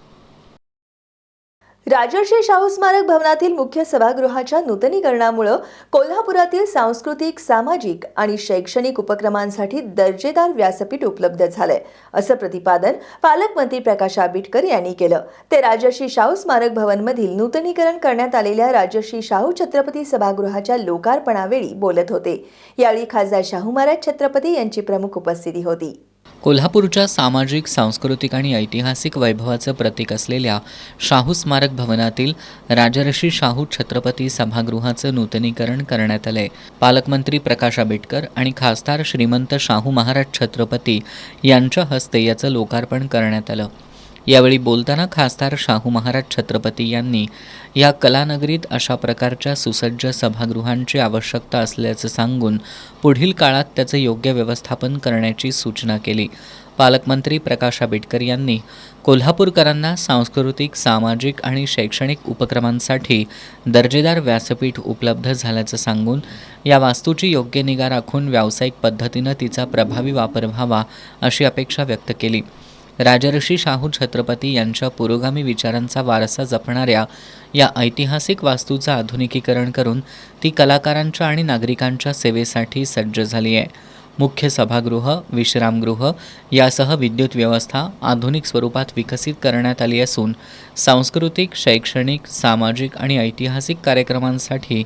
राजर्षी शाहू स्मारक भवनातील मुख्य सभागृहाच्या नूतनीकरणामुळे कोल्हापुरातील सांस्कृतिक, सामाजिक आणि शैक्षणिक उपक्रमांसाठी दर्जेदार व्यासपीठ उपलब्ध झालंय असं प्रतिपादन पालकमंत्री प्रकाश आंबेडकर यांनी केलं. ते राजर्षी शाहू स्मारक भवनमधील नूतनीकरण करण्यात आलेल्या राजर्षी शाहू छत्रपती सभागृहाच्या लोकार्पणावेळी बोलत होते. यावेळी खासदार शाहू महाराज छत्रपती यांची प्रमुख उपस्थिती होती. कोल्हापूरच्या सामाजिक, सांस्कृतिक आणि ऐतिहासिक वैभवाचं प्रतीक असलेल्या शाहू स्मारक भवनातील राजर्षी शाहू छत्रपती सभागृहाचं नूतनीकरण करण्यात आलंय. पालकमंत्री प्रकाश आंबेडकर आणि खासदार श्रीमंत शाहू महाराज छत्रपती यांच्या हस्ते याचं लोकार्पण करण्यात आलं. यावेळी बोलताना खासदार शाहू महाराज छत्रपती यांनी या कलानगरीत अशा प्रकारच्या सुसज्ज सभागृहांची आवश्यकता असल्याचं सांगून पुढील काळात त्याचं योग्य व्यवस्थापन करण्याची सूचना केली. पालकमंत्री प्रकाश आंबेडकर यांनी कोल्हापूरकरांना सांस्कृतिक, सामाजिक आणि शैक्षणिक उपक्रमांसाठी दर्जेदार व्यासपीठ उपलब्ध झाल्याचं सांगून या वास्तूची योग्य निगा राखून व्यावसायिक पद्धतीनं तिचा प्रभावी वापर व्हावा अशी अपेक्षा व्यक्त केली. राजर्षी शाहू छत्रपती यांच्या पुरोगामी विचारांचा वारसा जपणाऱ्या या ऐतिहासिक वास्तूचं आधुनिकीकरण करून ती कलाकारांच्या आणि नागरिकांच्या सेवेसाठी सज्ज झाली आहे. मुख्य सभागृह, विश्रामगृह यासह विद्युत व्यवस्था आधुनिक स्वरूपात विकसित करण्यात आली असून सांस्कृतिक, शैक्षणिक, सामाजिक आणि ऐतिहासिक कार्यक्रमांसाठी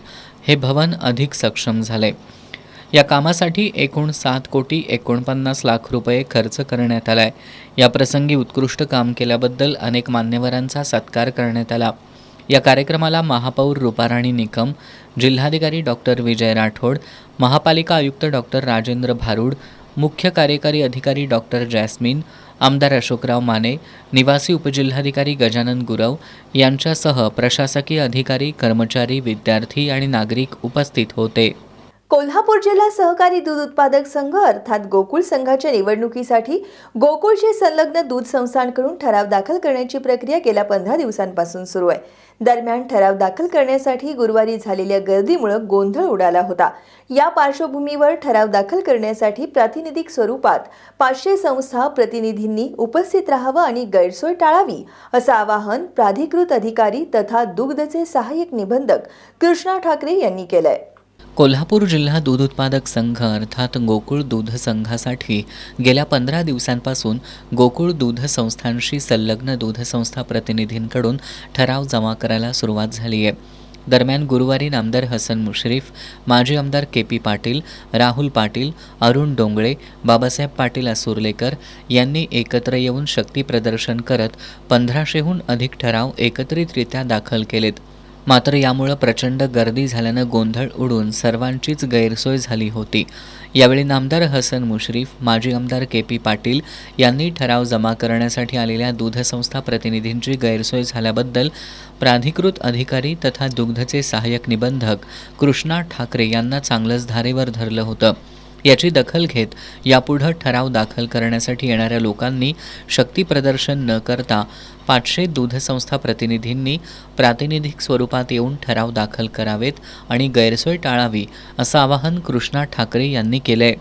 हे भवन अधिक सक्षम झाले. या कामासाठी एकूण 7,49,00,000 रुपये खर्च करण्यात आलाय. या प्रसंगी उत्कृष्ट काम केल्याबद्दल अनेक मान्यवरांचा सत्कार करण्यात आला. या कार्यक्रमाला महापौर रूपाराणी निकम, जिल्हाधिकारी डॉक्टर विजय राठोड, महापालिका आयुक्त डॉक्टर राजेंद्र भारूड, मुख्य कार्यकारी अधिकारी डॉक्टर जॅस्मिन, आमदार अशोकराव माने, निवासी उपजिल्हाधिकारी गजानन गुरव यांच्यासह प्रशासकीय अधिकारी, कर्मचारी, विद्यार्थी आणि नागरिक उपस्थित होते. कोल्हापूर जिल्हा सहकारी दूध उत्पादक संघ अर्थात गोकुळ संघाच्या निवडणुकीसाठी गोकुळशी संलग्न दूध संस्थांकडून ठराव दाखल करण्याची प्रक्रिया गेल्या 15 दिवसांपासून सुरू आहे. दरम्यान ठराव दाखल करण्यासाठी गुरुवारी झालेल्या गर्दीमुळे गोंधळ उडाला होता. या पार्श्वभूमीवर ठराव दाखल करण्यासाठी प्रातिनिधिक स्वरूपात 500 संस्था प्रतिनिधींनी उपस्थित राहावं आणि गैरसोय टाळावी असं आवाहन प्राधिकृत अधिकारी तथा दुग्धचे सहाय्यक निबंधक कृष्णा ठाकरे यांनी केलंय. कोल्हापूर जिल्हा दूध उत्पादक संघ अर्थात गोकुळ दूध संघासाठी गेल्या 15 दिवसांपासून गोकुळ दूध संस्थांशी संलग्न दूध संस्था प्रतिनिधींकडून ठराव जमा करायला सुरुवात झाली आहे. दरम्यान गुरुवारी नामदार हसन मुश्रीफ, माजी आमदार के.पी. पाटील, राहुल पाटील, अरुण डोंगळे, बाबासाहेब पाटील असुर्लेकर यांनी एकत्र येऊन शक्ती प्रदर्शन करत 1500हून अधिक ठराव एकत्रितरित्या दाखल केलेत. मात्र यामुळं प्रचंड गर्दी झाल्यानं गोंधळ उडून सर्वांचीच गैरसोय झाली होती. यावेळी नामदार हसन मुश्रीफ, माजी आमदार के.पी. पाटील यांनी ठराव जमा करण्यासाठी आलेल्या दूध संस्था प्रतिनिधींची गैरसोय झाल्याबद्दल प्राधिकृत अधिकारी तथा दुग्धचे सहाय्यक निबंधक कृष्णा ठाकरे यांना चांगलंच धारेवर धरलं होतं. याची दखल घेत यापुढं ठराव दाखल करण्यासाठी येणाऱ्या लोकांनी शक्ती प्रदर्शन न करता 500 दूध संस्था प्रतिनिधींनी प्रातिनिधिक स्वरूपात येऊन ठराव दाखल करावेत आणि गैरसोय टाळावी असं आवाहन कृष्णा ठाकरे यांनी केलंय.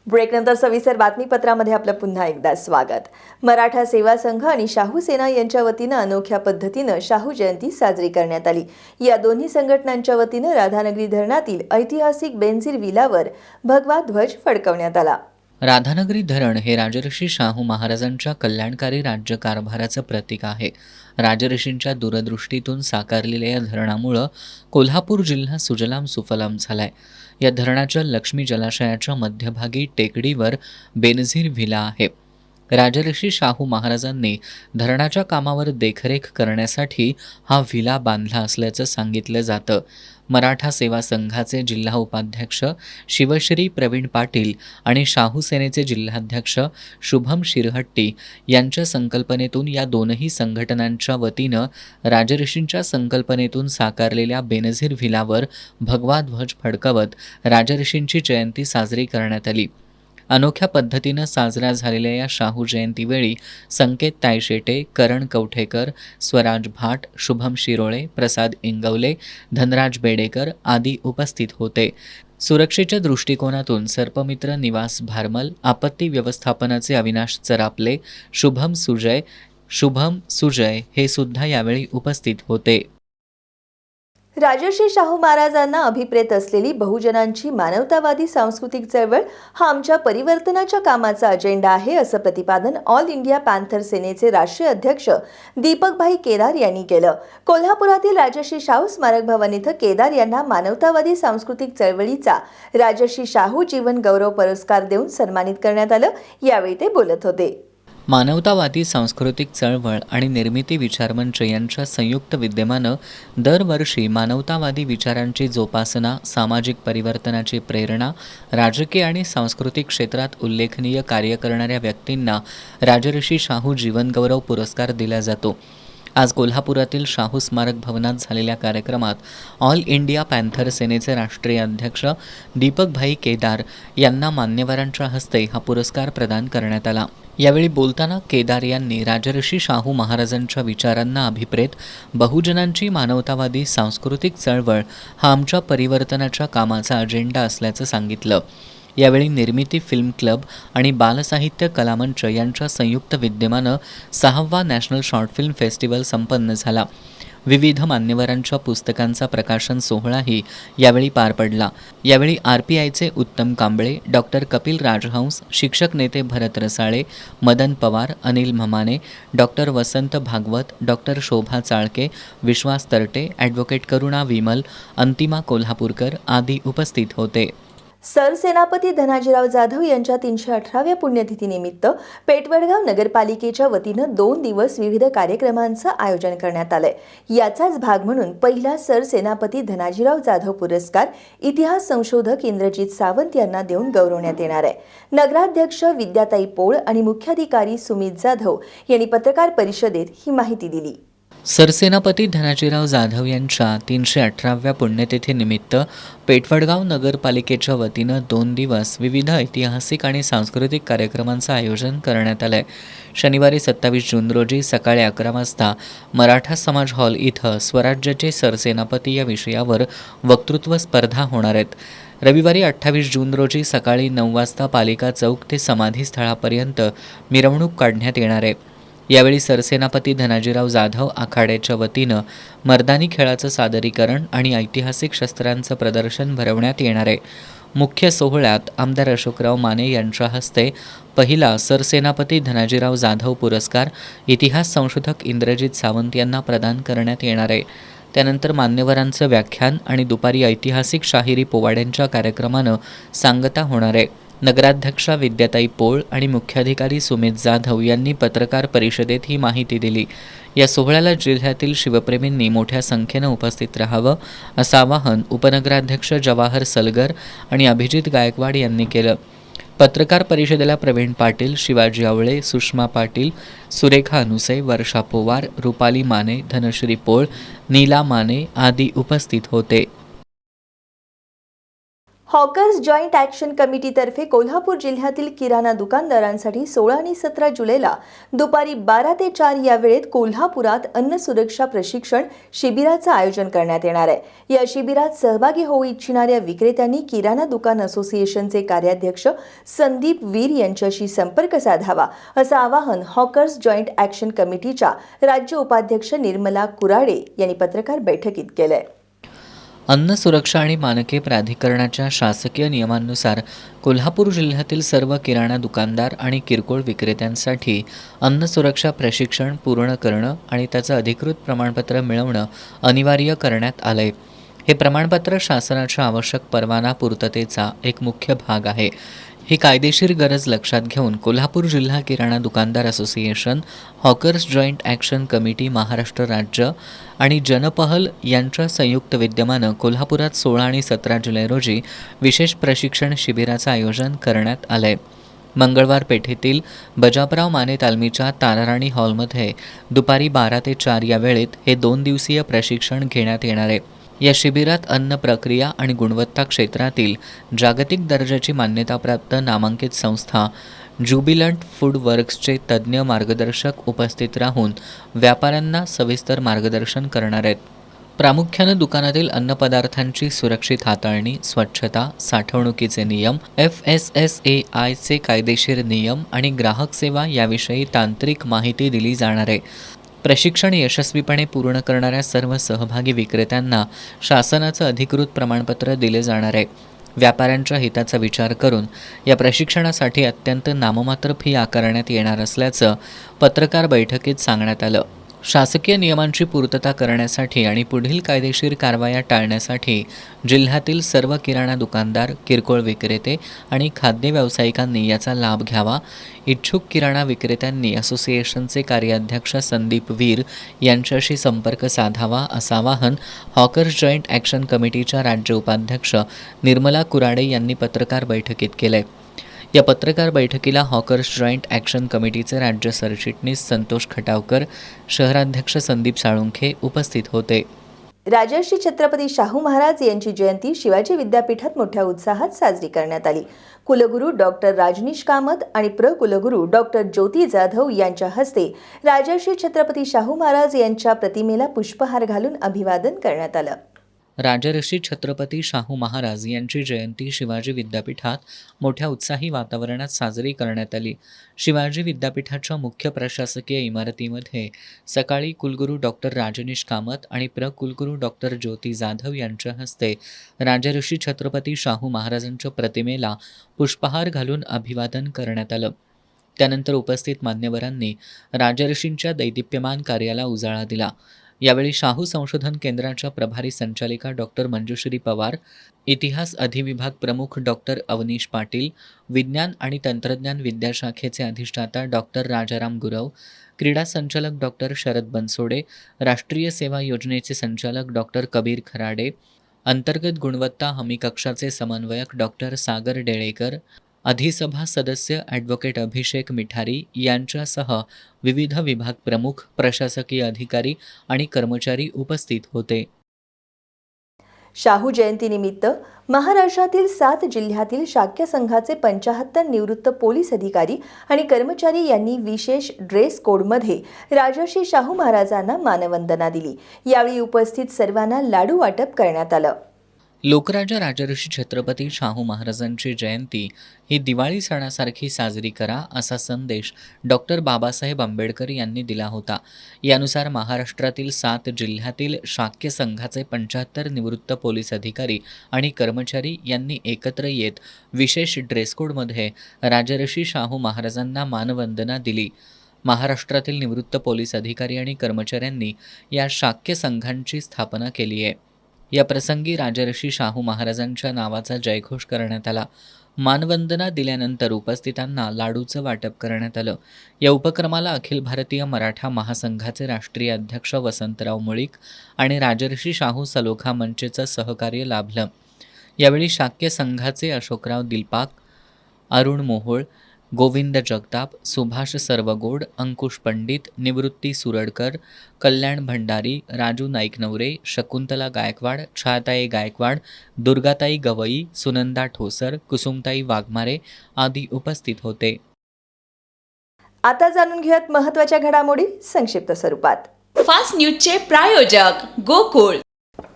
ब्रेकनंतर सविस्तर बातमीपत्रामध्ये आपलं पुन्हा एकदा स्वागत. मराठा सेवा संघ आणि शाहू सेना यांच्या वतीनं अनोख्या पद्धतीनं शाहू जयंती साजरी करण्यात आली. या दोन्ही संघटनांच्या वतीनं राधानगरी धरणातील ऐतिहासिक बेनझीर विलावर भगवा ध्वज फडकवण्यात आला. राधानगरी धरण हे राजर्षी शाहू महाराजांच्या कल्याणकारी राज्यकारभाराचं प्रतीक आहे. राजर्षींच्या दूरदृष्टीतून साकारलेल्या या धरणामुळं कोल्हापूर जिल्हा सुजलाम सुफलाम झालाय. या धरणाच्या लक्ष्मी जलाशयाच्या मध्यभागी टेकडीवर बेनझीर व्हिला आहे. राजर्षी शाहू महाराजांनी धरणाच्या कामावर देखरेख करण्यासाठी हा व्हिला बांधला असल्याचं सांगितलं जातं. मराठा सेवा संघाचे जिल्हा उपाध्यक्ष शिवश्री प्रवीण पाटील आणि शाहू सेनेचे जिल्हाध्यक्ष शुभम शिरहट्टी यांच्या संकल्पनेतून या दोनही संघटनांच्या वतीनं राजर्षींच्या संकल्पनेतून साकारलेल्या बेनझीर व्हिलावर भगवा ध्वज फडकवत राजर्षींची जयंती साजरी करण्यात आली. अनोख्या पद्धतीनं साजऱ्या झालेल्या या शाहू जयंतीवेळी संकेत तायशेटे, करण कवठेकर, स्वराज भाट, शुभम शिरोळे, प्रसाद इंगवले, धनराज बेडेकर आदी उपस्थित होते. सुरक्षेच्या दृष्टिकोनातून सर्पमित्र निवास भारमल, आपत्ती व्यवस्थापनाचे अविनाश चरापले, शुभम सुजय हे सुद्धा यावेळी उपस्थित होते. राजर्षी शाहू महाराजांना अभिप्रेत असलेली बहुजनांची मानवतावादी सांस्कृतिक चळवळ हा आमच्या परिवर्तनाच्या कामाचा अजेंडा आहे, असं प्रतिपादन ऑल इंडिया पॅन्थर सेनेचे राष्ट्रीय अध्यक्ष दीपकभाई केदार यांनी केलं. कोल्हापुरातील राजर्षी शाहू स्मारक भवन इथं केदार यांना मानवतावादी सांस्कृतिक चळवळीचा राजर्षी शाहू जीवन गौरव पुरस्कार देऊन सन्मानित करण्यात आलं. यावेळी ते बोलत होते. मानवतावादी सांस्कृतिक चळवळ आणि निर्मिती विचारमंच यांच्या संयुक्त विद्यमानं दरवर्षी मानवतावादी विचारांची जोपासना, सामाजिक परिवर्तनाची प्रेरणा, राजकीय आणि सांस्कृतिक क्षेत्रात उल्लेखनीय कार्य करणाऱ्या व्यक्तींना राजर्षी शाहू जीवनगौरव पुरस्कार दिला जातो. आज कोल्हापुरातील शाहू स्मारक भवनात झालेल्या कार्यक्रमात ऑल इंडिया पॅन्थर सेनेचे राष्ट्रीय अध्यक्ष दीपकभाई केदार यांना मान्यवरांच्या हस्ते हा पुरस्कार प्रदान करण्यात आला. यावेळी बोलताना केदार यांनी राजर्षी शाहू महाराजांच्या विचारांना अभिप्रेत बहुजनांची मानवतावादी सांस्कृतिक चळवळ हा आमच्या परिवर्तनाच्या कामाचा अजेंडा असल्याचं सांगितलं. यावेळी निर्मिती फिल्म क्लब आणि बालसाहित्य कलामंच यांच्या संयुक्त विद्यमानं 6वा नॅशनल शॉर्ट फिल्म फेस्टिवल संपन्न झाला. विविध मान्यवरांच्या पुस्तकांचा प्रकाशन सोहळाही यावेळी पार पडला. यावेळी RPIचे उत्तम कांबळे, डॉक्टर कपिल राजहंस, शिक्षक नेते भरत रसाळे, मदन पवार, अनिल म्हमाने, डॉक्टर वसंत भागवत, डॉक्टर शोभा चाळके, विश्वास तरटे, ॲडव्होकेट करुणा विमल, अंतिमा कोल्हापूरकर आदी उपस्थित होते. सरसेनापती धनाजीराव जाधव यांच्या 318व्या पुण्यतिथीनिमित्त पेठवडगाव नगरपालिकेच्या वतीनं 2 दिवस विविध कार्यक्रमांचं आयोजन करण्यात आलंय. याचाच भाग म्हणून पहिला सरसेनापती धनाजीराव जाधव पुरस्कार इतिहास संशोधक इंद्रजित सावंत यांना देऊन गौरवण्यात येणार आहे. नगराध्यक्ष विद्याताई पोळ आणि मुख्याधिकारी सुमित जाधव यांनी पत्रकार परिषदेत ही माहिती दिली. सरसेनापती धनाजीराव जाधव यांच्या 318व्या पुण्यतिथीनिमित्त पेठवडगाव नगरपालिकेच्या वतीनं 2 दिवस विविध ऐतिहासिक आणि सांस्कृतिक कार्यक्रमांचं आयोजन करण्यात आलं आहे. शनिवारी 27 जून रोजी सकाळी 11 वाजता मराठा समाज हॉल इथं स्वराज्याचे सरसेनापती या विषयावर वक्तृत्व स्पर्धा होणार आहेत. रविवारी 28 जून रोजी सकाळी 9 वाजता पालिका चौक ते समाधी स्थळापर्यंत मिरवणूक काढण्यात येणार आहे. यावेळी सरसेनापती धनाजीराव जाधव आखाड्याच्या वतीनं मर्दानी खेळाचं सादरीकरण आणि ऐतिहासिक शस्त्रांचं प्रदर्शन भरवण्यात येणार आहे. मुख्य सोहळ्यात आमदार अशोकराव माने यांच्या हस्ते पहिला सरसेनापती धनाजीराव जाधव पुरस्कार इतिहास संशोधक इंद्रजित सावंत यांना प्रदान करण्यात येणार आहे. त्यानंतर मान्यवरांचं व्याख्यान आणि दुपारी ऐतिहासिक शाहिरी पोवाड्यांच्या कार्यक्रमानं सांगता होणार आहे. नगराध्यक्षा विद्याताई पोळ आणि मुख्याधिकारी सुमित जाधव यांनी पत्रकार परिषदेत ही माहिती दिली. या सोहळ्याला जिल्ह्यातील शिवप्रेमींनी मोठ्या संख्येनं उपस्थित राहावं असं आवाहन उपनगराध्यक्ष जवाहर सलगर आणि अभिजित गायकवाड यांनी केलं. पत्रकार परिषदेला प्रवीण पाटील, शिवाजी आवळे, सुषमा पाटील, सुरेखा अनुसे, वर्षा पोवार, रुपाली माने, धनश्री पोळ, नीला माने आदी उपस्थित होते. हॉकर्स जॉईंट ॲक्शन कमिटीतर्फे कोल्हापूर जिल्ह्यातील किराणा दुकानदारांसाठी 16 आणि 17 जुलैला दुपारी 12 ते 4 या वेळेत कोल्हापुरात अन्न सुरक्षा प्रशिक्षण शिबिराचं आयोजन करण्यात येणार आहे. या शिबिरात सहभागी होऊ इच्छिणाऱ्या विक्रेत्यांनी किराणा दुकान असोसिएशनचे कार्याध्यक्ष संदीप वीर यांच्याशी संपर्क साधावा असं आवाहन हॉकर्स जॉईंट ॲक्शन कमिटीच्या राज्य उपाध्यक्ष निर्मला कुराडे यांनी पत्रकार बैठकीत केलंय. अन्न सुरक्षा आणि मानके प्राधिकरणाच्या शासकीय नियमांनुसार कोल्हापूर जिल्ह्यातील सर्व किराणा दुकानदार आणि किरकोळ विक्रेत्यांसाठी अन्न सुरक्षा प्रशिक्षण पूर्ण करणं आणि त्याचं अधिकृत प्रमाणपत्र मिळवणं अनिवार्य करण्यात आलंय. हे प्रमाणपत्र शासनाच्या आवश्यक परवाना पूर्ततेचा एक मुख्य भाग आहे. ही कायदेशीर गरज लक्षात घेऊन कोल्हापूर जिल्हा किराणा दुकानदार association, hawkers joint action committee Maharashtra राज्य आणि जनपहल यांच्या संयुक्त विद्यमानं कोल्हापुरात 16 आणि 17 जुलै रोजी विशेष प्रशिक्षण शिबिराचं आयोजन करण्यात आलं आहे. मंगळवार पेठेतील बजापराव माने तालमीच्या ताराराणी हॉलमध्ये दुपारी 12 ते 4 या वेळेत हे 2 दिवसीय प्रशिक्षण घेण्यात येणार आहे. या शिबिरात अन्न प्रक्रिया आणि गुणवत्ता क्षेत्रातील जागतिक दर्जाची मान्यताप्राप्त नामांकित संस्था ज्युबिलंट फूड वर्क्सचे तज्ज्ञ मार्गदर्शक उपस्थित राहून व्यापाऱ्यांना सविस्तर मार्गदर्शन करणार आहेत. प्रामुख्यानं दुकानातील अन्नपदार्थांची सुरक्षित हाताळणी, स्वच्छता, साठवणुकीचे नियम, FSSAIचे कायदेशीर नियम आणि ग्राहक सेवा याविषयी तांत्रिक माहिती दिली जाणार आहे. प्रशिक्षण यशस्वीपणे पूर्ण करणाऱ्या सर्व सहभागी विक्रेत्यांना शासनाचं अधिकृत प्रमाणपत्र दिले जाणार आहे. व्यापाऱ्यांच्या हिताचा विचार करून या प्रशिक्षणासाठी अत्यंत नाममात्र फी आकारण्यात येणार असल्याचं पत्रकार बैठकीत सांगण्यात आलं. शासकीय नियमांची पूर्तता करण्यासाठी आणि पुढील कायदेशीर कारवाया टाळण्यासाठी जिल्ह्यातील सर्व किराणा दुकानदार, किरकोळ विक्रेते आणि खाद्य व्यावसायिकांनी याचा लाभ घ्यावा. इच्छुक किराणा विक्रेत्यांनी असोसिएशनचे कार्याध्यक्ष संदीप वीर यांच्याशी संपर्क साधावा, असं आवाहन हॉकर्स जॉईंट ॲक्शन कमिटीच्या राज्य उपाध्यक्ष निर्मला कुराडे यांनी पत्रकार बैठकीत केलंय. या पत्रकार बैठकीला हॉकर्स जॉईंट ॲक्शन कमिटीचे राज्य सरचिटणीस संतोष खटावकर, शहराध्यक्ष संदीप साळुंखे उपस्थित होते. राजर्षी छत्रपती शाहू महाराज यांची जयंती शिवाजी विद्यापीठात मोठ्या उत्साहात साजरी करण्यात आली. कुलगुरू डॉक्टर राजनीश कामत आणि कुलगुरू डॉक्टर ज्योती जाधव यांच्या हस्ते राजर्षी छत्रपती शाहू महाराज यांच्या प्रतिमेला पुष्पहार घालून अभिवादन करण्यात आलं. राजर्षी छत्रपती शाहू महाराज यांची जयंती शिवाजी विद्यापीठात मोठ्या उत्साही वातावरणात साजरी करण्यात आली. शिवाजी विद्यापीठाच्या मुख्य प्रशासकीय इमारतीमध्ये सकाळी कुलगुरू डॉक्टर राजनीश कामत आणि कुलगुरू डॉक्टर ज्योती जाधव यांच्या हस्ते राजर्षी छत्रपती शाहू महाराजांच्या प्रतिमेला पुष्पहार घालून अभिवादन करण्यात आलं. त्यानंतर उपस्थित मान्यवरांनी राजर्षींच्या दैदिप्यमान कार्याला उजाळा दिला. यावेळी शाहू संशोधन केंद्राच्या प्रभारी संचालिका डॉक्टर मंजुश्री पवार, इतिहास अधिविभाग प्रमुख डॉक्टर अवनीश पाटील, विज्ञान आणि तंत्रज्ञान विद्याशाखेचे अधिष्ठाता डॉक्टर राजाराम गुरव, क्रीडा संचालक डॉक्टर शरद बनसोडे, राष्ट्रीय सेवा योजनेचे संचालक डॉक्टर कबीर खराडे, अंतर्गत गुणवत्ता हमी कक्षाचे समन्वयक डॉक्टर सागर डेळेकर, अधिसभा सदस्य ॲडव्होकेट अभिषेक मिठारी यांच्यासह विविध विभाग प्रमुख, प्रशासकीय अधिकारी आणि कर्मचारी उपस्थित होते. शाहू जयंतीनिमित्त महाराष्ट्रातील 7 जिल्ह्यातील शाक्य संघाचे 75 निवृत्त पोलीस अधिकारी आणि कर्मचारी यांनी विशेष ड्रेस कोडमध्ये राजर्षी शाहू महाराजांना मानवंदना दिली. यावेळी उपस्थित सर्वांना लाडू वाटप करण्यात आलं. लोकराजा राजर्षी छत्रपती शाहू महाराजांची जयंती ही दिवाळी सणासारखी साजरी करा, असा संदेश डॉक्टर बाबासाहेब आंबेडकर यांनी दिला होता. यानुसार महाराष्ट्रातील 7 जिल्ह्यातील शाक्य संघाचे 75 निवृत्त पोलीस अधिकारी आणि कर्मचारी यांनी एकत्र येत विशेष ड्रेसकोडमध्ये राजर्षी शाहू महाराजांना मानवंदना दिली. महाराष्ट्रातील निवृत्त पोलीस अधिकारी आणि कर्मचाऱ्यांनी या शाक्य संघांची स्थापना केली आहे. या प्रसंगी राजर्षी शाहू महाराजांच्या नावाचा जयघोष करण्यात आला. मानवंदना दिल्यानंतर उपस्थितांना लाडूचं वाटप करण्यात आलं. या उपक्रमाला अखिल भारतीय मराठा महासंघाचे राष्ट्रीय अध्यक्ष वसंतराव मुळीक आणि राजर्षी शाहू सलोखा मंचचं सहकार्य लाभलं. यावेळी शाक्य संघाचे अशोकराव दिलपाक, अरुण मोहोळ, गोविंद जगताप, सुभाष सर्वगोड, अंकुश पंडित, निवृत्ती सुरडकर, कल्याण भंडारी, राजू नाईकनवरे, शकुंतला गायकवाड, छायाताई गायकवाड, दुर्गाताई गवई, सुनंदा ठोसर, कुसुमताई वाघमारे आदी उपस्थित होते. आता जाणून घेऊयात महत्त्वाच्या घडामोडी संक्षिप्त स्वरूपात. फास्ट न्यूजचे प्रायोजक गोकुळ.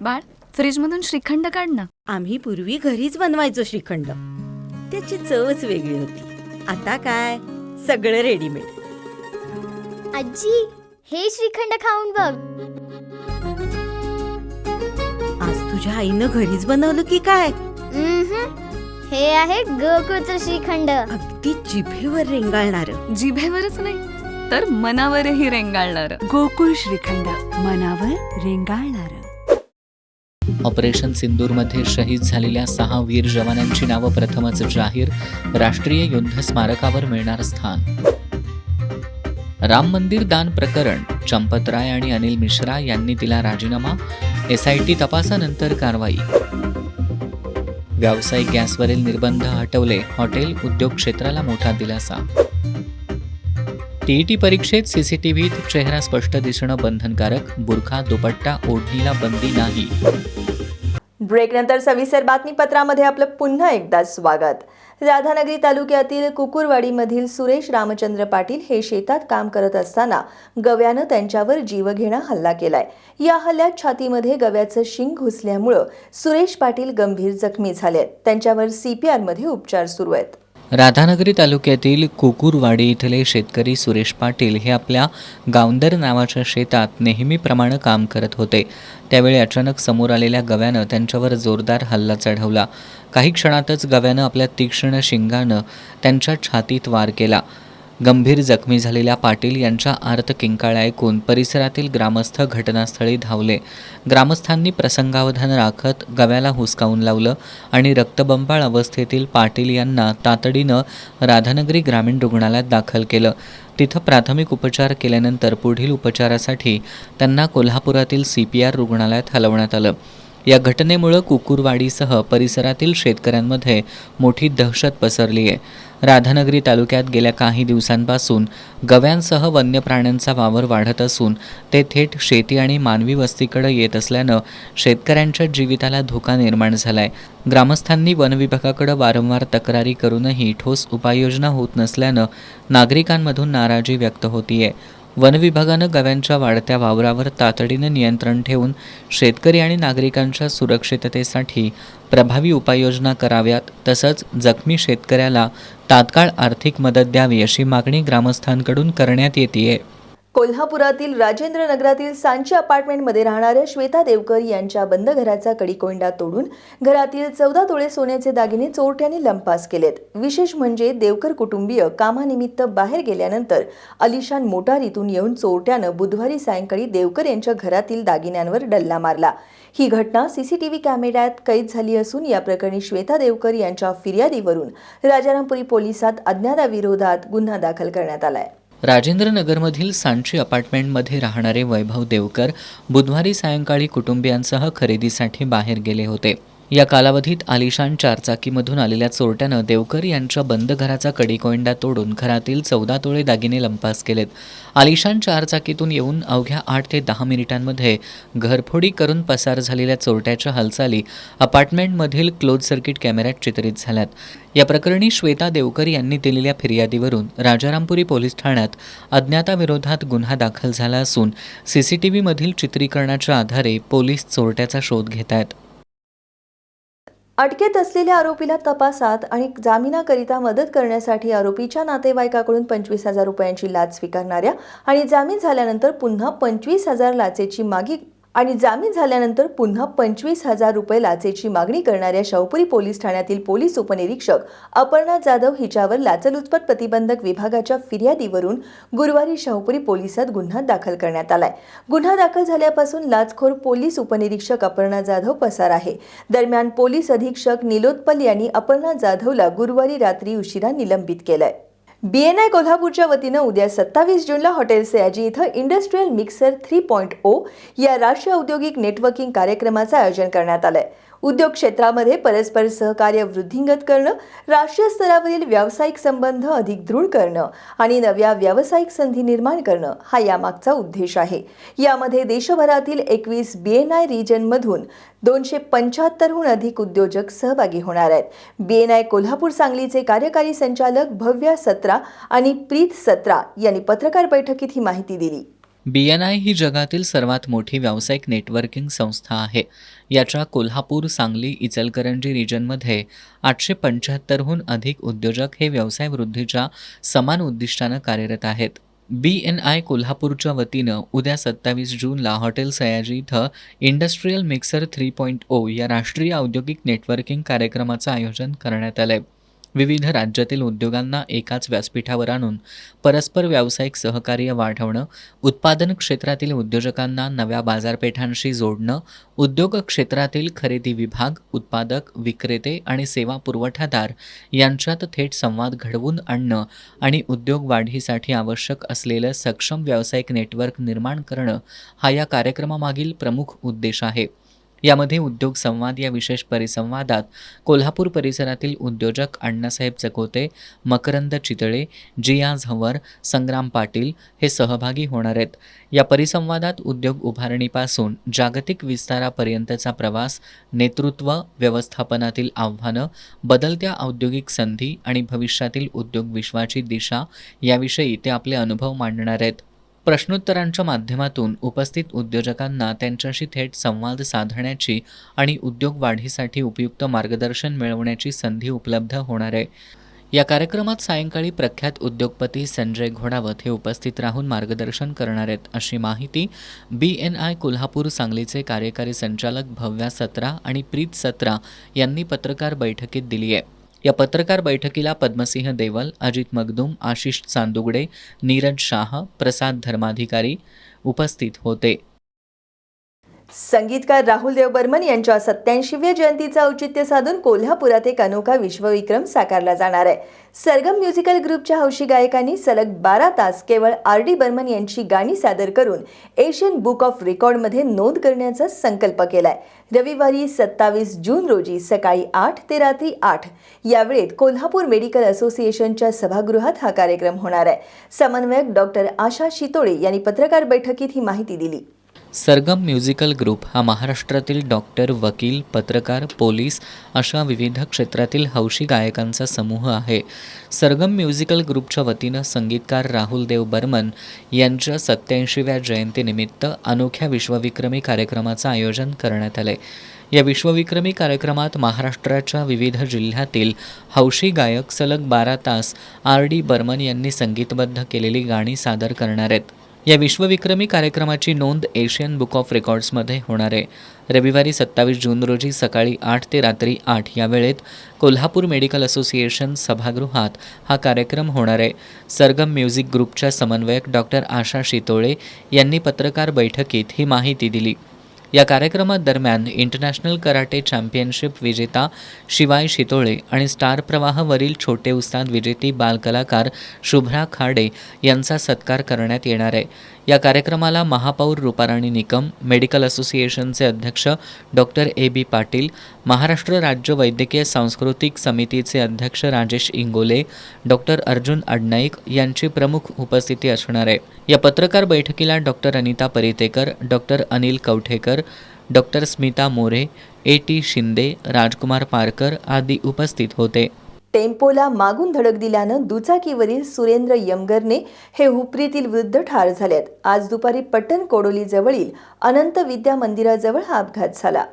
बाळ, फ्रीजमधून श्रीखंड काढ ना. आम्ही पूर्वी घरीच बनवायचो श्रीखंड, त्याची चवच वेगळी होती. आता काय सगळं रेडीमेड. आजी, हे श्रीखंड खाऊन बघ. आज तुझ्या आईनं घरीच बनवलं की काय? हे आहे गोकुळचं श्रीखंड. अगदी जिभेवर रेंगाळणार. जिभेवरच नाही तर मनावरही रेंगाळणार. गोकुळ श्रीखंड, मनावर रेंगाळणार. ऑपरेशन सिंदूरमध्ये शहीद झालेल्या 6 वीर जवानांची नावं प्रथमच जाहीर. राष्ट्रीय युद्ध स्मारकावर मिळणार स्थान. राम मंदिर दान प्रकरण, चंपतराय आणि अनिल मिश्रा यांनी दिला राजीनामा. SIT तपासानंतर कारवाई. व्यावसायिक गॅसवरील निर्बंध हटवले. हॉटेल उद्योग क्षेत्राला मोठा दिलासा. TET परीक्षेत CCTVत चेहरा स्पष्ट दिसणं बंधनकारक. बुरखा दुपट्टा ओढणीला बंदी नाही. ब्रेकनंतर सविस्तर बातमीपत्रामध्ये आपलं पुन्हा एकदा स्वागत. राधानगरी तालुक्यातील कुकुरवाडीमधील सुरेश रामचंद्र पाटील हे शेतात काम करत असताना गव्यानं त्यांच्यावर जीवघेणा हल्ला केलाय. या हल्ल्यात छातीमध्ये गव्याचं शिंग घुसल्यामुळं सुरेश पाटील गंभीर जखमी झालेत. त्यांच्यावर CPR मध्ये उपचार सुरू आहेत. राधानगरी तालुक्यातील कुकुरवाडी इथले शेतकरी सुरेश पाटील हे आपल्या गावंदर नावाच्या शेतात नेहमीप्रमाणे काम करत होते. त्यावेळी अचानक समोर आलेल्या गव्यानं त्यांच्यावर जोरदार हल्ला चढवला. काही क्षणातच गव्यानं आपल्या तीक्ष्ण शिंगानं त्यांच्या छातीत वार केला. गंभीर जखमी झालेल्या पाटील यांच्या आर्त किंकाळ्या ऐकून परिसरातील ग्रामस्थ घटनास्थळी धावले. ग्रामस्थांनी प्रसंगावधान राखत गव्याला हुसकावून लावलं आणि रक्तबंबाळ अवस्थेतील पाटील यांना तातडीनं राधानगरी ग्रामीण रुग्णालयात दाखल केलं. तिथं प्राथमिक उपचार केल्यानंतर पुढील उपचारासाठी त्यांना कोल्हापुरातील CPR रुग्णालयात हलवण्यात आलं. या घटनेमुळे कुकुरवाडीसह परिसरातील शेतकऱ्यांमध्ये मोठी दहशत पसरली आहे. राधानगरी तालुक्यात गेल्या काही दिवसांपासून गव्यांसह वन्य प्राण्यांचा वावर वाढत असून ते थेट शेती आणि मानवी वस्तीकडे येत असल्यानं शेतकऱ्यांच्या जीविताला धोका निर्माण झालाय. ग्रामस्थांनी वन विभागाकडे वारंवार तक्रारी करूनही ठोस उपाययोजना होत नसल्यानं नागरिकांमधून नाराजी व्यक्त होतीये. वन विभागानं गव्यांच्या वाढत्या वावरावर तातडीनं नियंत्रण ठेवून शेतकरी आणि नागरिकांच्या सुरक्षिततेसाठी प्रभावी उपाययोजना कराव्यात. तसंच जखमी शेतकऱ्याला तात्काळ आर्थिक मदत द्यावी अशी मागणी ग्रामस्थांकडून करण्यात येतेय. कोल्हापुरातील राजेंद्र नगरातील सांची अपार्टमेंटमध्ये राहणाऱ्या श्वेता देवकर यांच्या बंद घराचा कडिकोंडा तोडून घरातील 14 तोळे सोन्याचे दागिने चोरट्यांनी लंपास केलेत. विशेष म्हणजे देवकर कुटुंबीय कामानिमित्त बाहेर गेल्यानंतर अलिशान मोटारीतून येऊन चोरट्यानं बुधवारी सायंकाळी देवकर यांच्या घरातील दागिन्यांवर डल्ला मारला. ही घटना CCTV कॅमेऱ्यात कैद झाली असून या प्रकरणी श्वेता देवकर यांच्या फिर्यादीवरून राजारामपुरी पोलिसात अज्ञाताविरोधात गुन्हा दाखल करण्यात आलाय. राजेंद्रनगरमधील सांची अपार्टमेंटमध्ये राहणारे वैभव देवकर बुधवारी सायंकाळी कुटुंबियांसह खरेदीसाठी बाहेर गेले होते. या कालावधीत आलिशान चारचाकीमधून आलेल्या चोरट्यानं देवकर यांच्या बंद घराचा कडिकोंडा तोडून घरातील 14 तोळे दागिने लंपास केलेत. आलिशान चारचाकीतून येऊन अवघ्या 8 ते 10 मिनिटांमध्ये घरफोडी करून पसार झालेल्या चोरट्याच्या हालचाली अपार्टमेंटमधील क्लोज सर्किट कॅमेऱ्यात चित्रित झाल्यात. या प्रकरणी श्वेता देवकर यांनी दिलेल्या फिर्यादीवरून राजारामपुरी पोलीस ठाण्यात अज्ञाताविरोधात गुन्हा दाखल झाला असून CCTVमधील चित्रीकरणाच्या आधारे पोलीस चोरट्याचा शोध घेत आहेत. अटकेत असलेल्या आरोपीला तपासात आणि जामिनाकरिता मदत करण्यासाठी आरोपीच्या नातेवाईकाकडून 25,000 रुपयांची लाच स्वीकारणाऱ्या आणि जामीन झाल्यानंतर पुन्हा 25,000 रुपये लाचेची मागणी करणाऱ्या शाहूपुरी पोलीस ठाण्यातील पोलीस उपनिरीक्षक अपर्णा जाधव हिच्यावर लाचलुचपत प्रतिबंधक विभागाच्या फिर्यादीवरून गुरुवारी शाहूपुरी पोलिसात गुन्हा दाखल करण्यात आलाय. गुन्हा दाखल झाल्यापासून लाचखोर पोलीस उपनिरीक्षक अपर्णा जाधव पसार आहे. दरम्यान पोलीस अधीक्षक निलोत्पल यांनी अपर्णा जाधवला गुरुवारी रात्री उशिरा निलंबित केलंय. BNI कोल्हापूरच्या वतीनं उद्या 27 जूनला हॉटेल सयाजी इथं इंडस्ट्रियल मिक्सर 3.0 या राष्ट्रीय औद्योगिक नेटवर्किंग कार्यक्रमाचं आयोजन करण्यात आलंय. उद्योग क्षेत्रामध्ये परस्पर सहकार्य वृद्धिंगत करणं, राष्ट्रीय स्तरावरील व्यावसायिक संबंध अधिक दृढ करणं आणि नव्या व्यावसायिक संधी निर्माण करणं हा यामागचा उद्देश आहे. यामध्ये देशभरातील 21 BNI रिजनमधून 275हून अधिक उद्योजक सहभागी होणार आहेत. BNI कोल्हापूर सांगलीचे कार्यकारी संचालक भव्या सत्रा आणि प्रीत सत्रा यांनी पत्रकार बैठकीत ही माहिती दिली. BNI ही जगातील सर्वात मोठी व्यावसायिक नेटवर्किंग संस्था आहे. याच्या कोल्हापूर, सांगली, इचलकरंजी रिजनमध्ये 875हून अधिक उद्योजक हे व्यवसाय वृद्धीच्या समान उद्दिष्टानं कार्यरत आहेत. BNI कोल्हापूरच्या वतीनं उद्या 27 जूनला हॉटेल सयाजी इथं इंडस्ट्रियल मिक्सर 3.0 या राष्ट्रीय औद्योगिक नेटवर्किंग कार्यक्रमाचं आयोजन करण्यात आलंय. विविध राज्यातील उद्योगांना एकाच व्यासपीठावर आणून परस्पर व्यावसायिक सहकार्य वाढवणं, उत्पादन क्षेत्रातील उद्योजकांना नव्या बाजारपेठांशी जोडणं, उद्योग क्षेत्रातील खरेदी विभाग, उत्पादक, विक्रेते आणि सेवा पुरवठादार यांच्यात थेट संवाद घडवून आणणं आणि उद्योग वाढीसाठी आवश्यक असलेलं सक्षम व्यावसायिक नेटवर्क निर्माण करणं हा या कार्यक्रमामागील प्रमुख उद्देश आहे. यामध्ये उद्योग संवाद या विशेष परिसंवादात कोल्हापूर परिसरातील उद्योजक अण्णासाहेब चकोते, मकरंद चितळे, जिया झंवर, संग्राम पाटील हे सहभागी होणार आहेत. या परिसंवादात उद्योग उभारणीपासून जागतिक विस्तारापर्यंतचा प्रवास, नेतृत्व, व्यवस्थापनातील आव्हानं, बदलत्या औद्योगिक संधी आणि भविष्यातील उद्योग विश्वाची दिशा याविषयी ते आपले अनुभव मांडणार आहेत. प्रश्नोत्तरांच्या माध्यमातून उपस्थित उद्योजकांना त्यांच्याशी थेट संवाद साधण्याची आणि उद्योग वाढीसाठी उपयुक्त मार्गदर्शन मिळवण्याची संधी उपलब्ध होणार आहे. या कार्यक्रमात सायंकाळी प्रख्यात उद्योगपती संजय घोडावत हे उपस्थित राहून मार्गदर्शन करणार आहेत, अशी माहिती BNI कोल्हापूर सांगलीचे कार्यकारी संचालक भव्या सत्रा आणि प्रीत सत्रा यांनी पत्रकार बैठकीत दिली आहे. या पत्रकार बैठकीला पद्मसिंह देवल, अजित मगदूम, आशिष चांदुगडे, नीरज शाह, प्रसाद धर्माधिकारी उपस्थित होते. संगीतकार राहुल देव बर्मन यांच्या 87व्या जयंतीचं औचित्य साधून कोल्हापुरात एक अनोखा विश्वविक्रम साकारला जाणार आहे. सरगम म्युझिकल ग्रुपच्या हौशी गायकांनी सलग 12 तास केवळ RD बर्मन यांची गाणी सादर करून एशियन बुक ऑफ रेकॉर्डमध्ये नोंद करण्याचा संकल्प केलाय. रविवारी 27 जून रोजी सकाळी 8 ते रात्री 8 या वेळेत कोल्हापूर मेडिकल असोसिएशनच्या सभागृहात हा कार्यक्रम होणार आहे. समन्वयक डॉक्टर आशा शितोळे यांनी पत्रकार बैठकीत ही माहिती दिली. सरगम म्युझिकल ग्रुप हा महाराष्ट्रातील डॉक्टर, वकील, पत्रकार, पोलीस अशा विविध क्षेत्रातील हौशी गायकांचा समूह आहे. सरगम म्युझिकल ग्रुपच्या वतीनं संगीतकार राहुल देव बर्मन यांच्या 87व्या जयंतीनिमित्त अनोख्या विश्वविक्रमी कार्यक्रमाचं आयोजन करण्यात आलं आहे. या विश्वविक्रमी कार्यक्रमात महाराष्ट्राच्या विविध जिल्ह्यातील हौशी गायक सलग 12 तास RD बर्मन यांनी संगीतबद्ध केलेली गाणी सादर करणार आहेत. या विश्वविक्रमी कार्यक्रमाची नोंद एशियन बुक ऑफ रेकॉर्ड्समध्ये होणार आहे. रविवारी 27 जून रोजी सकाळी 8 ते रात्री 8 या वेळेत कोल्हापूर मेडिकल असोसिएशन सभागृहात हा कार्यक्रम होणार आहे. सरगम म्युझिक ग्रुपच्या समन्वयक डॉक्टर आशा शितोळे यांनी पत्रकार बैठकीत ही माहिती दिली. या कार्यक्रमादरम्यान इंटरनॅशनल कराटे चॅम्पियनशिप विजेता शिवाय शितोळे आणि स्टार प्रवाहवरील छोटे उस्ताद विजेती बालकलाकार शुभ्रा खाडे यांचा सत्कार करण्यात येणार आहे. या कार्यक्रमाला महापौर रूपाराणी निकम, मेडिकल असोसिएशनचे अध्यक्ष डॉक्टर AB पाटील, महाराष्ट्र राज्य वैद्यकीय सांस्कृतिक समितीचे अध्यक्ष राजेश इंगोले, डॉक्टर अर्जुन अडनाईक यांची प्रमुख उपस्थिती असणार आहे. या पत्रकार बैठकीला doctor Anita Paritekar, doctor Anil Kavthekar, doctor Smita More, AT Shinde, Rajkumar Parkar आदी उपस्थित होते. टेम्पोला मागून धडक दिल्यानं दुचाकीवरील सुरेंद्र यमगरने हे हुपरीतील वृद्ध ठार झालेत. आज दुपारी पट्टण कोडोली जवळील अनंत विद्या मंदिराजवळ हा अपघात झाला.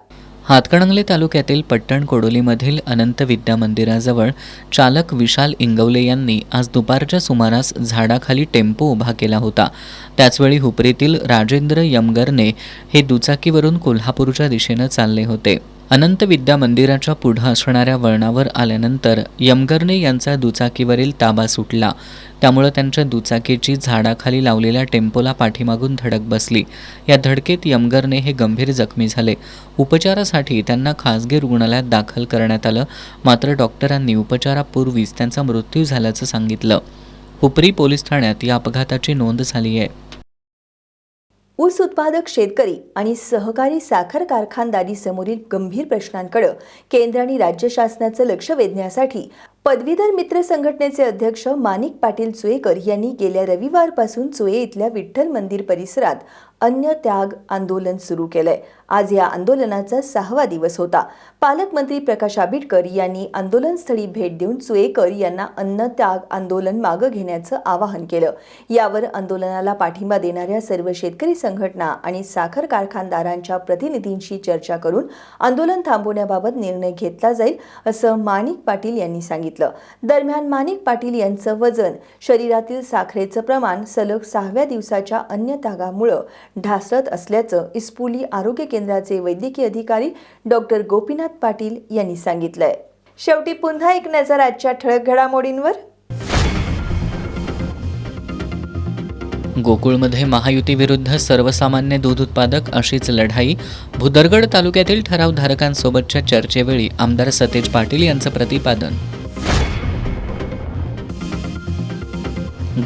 हातकणंगले तालुक्यातील पट्टण कोडोलीमधील अनंत विद्या मंदिराजवळ चालक विशाल इंगवले यांनी आज दुपारच्या सुमारास झाडाखाली टेम्पो उभा केला होता. त्याचवेळी हुपरीतील राजेंद्र यमगरने हे दुचाकीवरून कोल्हापूरच्या दिशेनं चालले होते. अनंत विद्या मंदिराच्या पुढं असणाऱ्या वळणावर आल्यानंतर यमगरने यांचा दुचाकीवरील ताबा सुटला. त्यामुळे त्यांच्या दुचाकीची झाडाखाली लावलेल्या टेम्पोला पाठीमागून धडक बसली. या धडकेत यमगरने हे गंभीर जखमी झाले. उपचारासाठी त्यांना खासगी रुग्णालयात दाखल करण्यात आलं, मात्र डॉक्टरांनी उपचारापूर्वीच त्यांचा मृत्यू झाल्याचं सांगितलं. हुपरी पोलीस ठाण्यात या अपघाताची नोंद झाली आहे. ऊस उत्पादक शेतकरी आणि सहकारी साखर कारखानदारी समोरील गंभीर प्रश्नांकडे केंद्र आणि राज्य शासनाचं लक्ष वेधण्यासाठी पदवीधर मित्र संघटनेचे अध्यक्ष माणिक पाटील चुयेकर यांनी गेल्या रविवारपासून चुये इथल्या विठ्ठल मंदिर परिसरात अन्न त्याग आंदोलन सुरू केलंय. आज या आंदोलनाचा 6वा दिवस होता. पालकमंत्री प्रकाश आंबेडकर यांनी आंदोलनस्थळी भेट देऊन चुयेकर यांना अन्न त्याग आंदोलन मागे घेण्याचं आवाहन केलं. यावर आंदोलनाला पाठिंबा देणाऱ्या सर्व शेतकरी संघटना आणि साखर कारखानदारांच्या प्रतिनिधींशी चर्चा करून आंदोलन थांबवण्याबाबत निर्णय घेतला जाईल, असं माणिक पाटील यांनी सांगितलं. दरम्यान माणिक पाटील यांचं वजन, शरीरातील साखरेचं प्रमाण सलग 6व्या दिवसाच्या अन्न त्यागामुळे ढासळत असल्याचं इस्पुली आरोग्य केंद्राचे वैद्यकीय अधिकारी डॉक्टर गोपीनाथ पाटील यांनी सांगितलंय. शेवटी पुन्हा एक नजर आजच्या ठळक घडामोडींवर. गोकुळमध्ये महायुतीविरुद्ध सर्वसामान्य दूध उत्पादक अशीच लढाई. भुदरगड तालुक्यातील ठरावधारकांसोबतच्या चर्चेवेळी आमदार सतेज पाटील यांचं प्रतिपादन.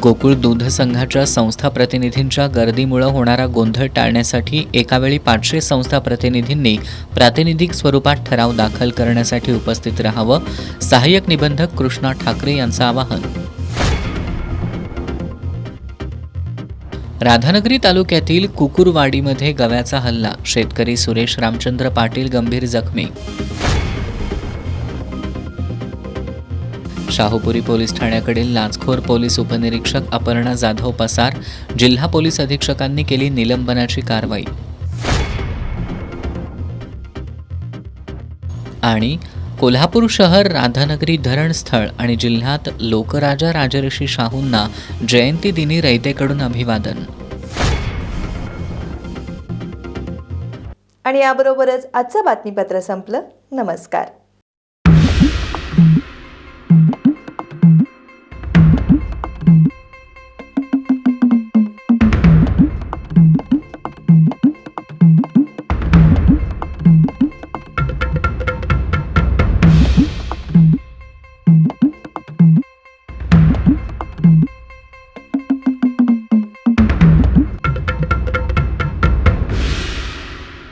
गोकुळ दूध संघाच्या संस्था प्रतिनिधींच्या गर्दीमुळे होणारा गोंधळ टाळण्यासाठी एकावेळी 500 संस्था प्रतिनिधींनी प्रातिनिधिक स्वरूपात ठराव दाखल करण्यासाठी उपस्थित राहावं, सहाय्यक निबंधक कृष्णा ठाकरे यांचं आवाहन. राधानगरी तालुक्यातील कुकुरवाडीमध्ये गव्याचा हल्ला, शेतकरी सुरेश रामचंद्र पाटील गंभीर जखमी. शाहूपुरी पोलीस ठाण्याकडील लाचखोर पोलीस उपनिरीक्षक अपर्णा जाधव पसार, जिल्हा पोलीस अधीक्षकांनी केली निलंबनाची कारवाई. आणि कोल्हापूर शहर राधानगरी धरणस्थळ आणि जिल्ह्यात लोकराजा राजर्षी शाहूंना जयंती दिनी रयतेकडून अभिवादन. आणि याबरोबरच आजचं बातमीपत्र संपलं. नमस्कार.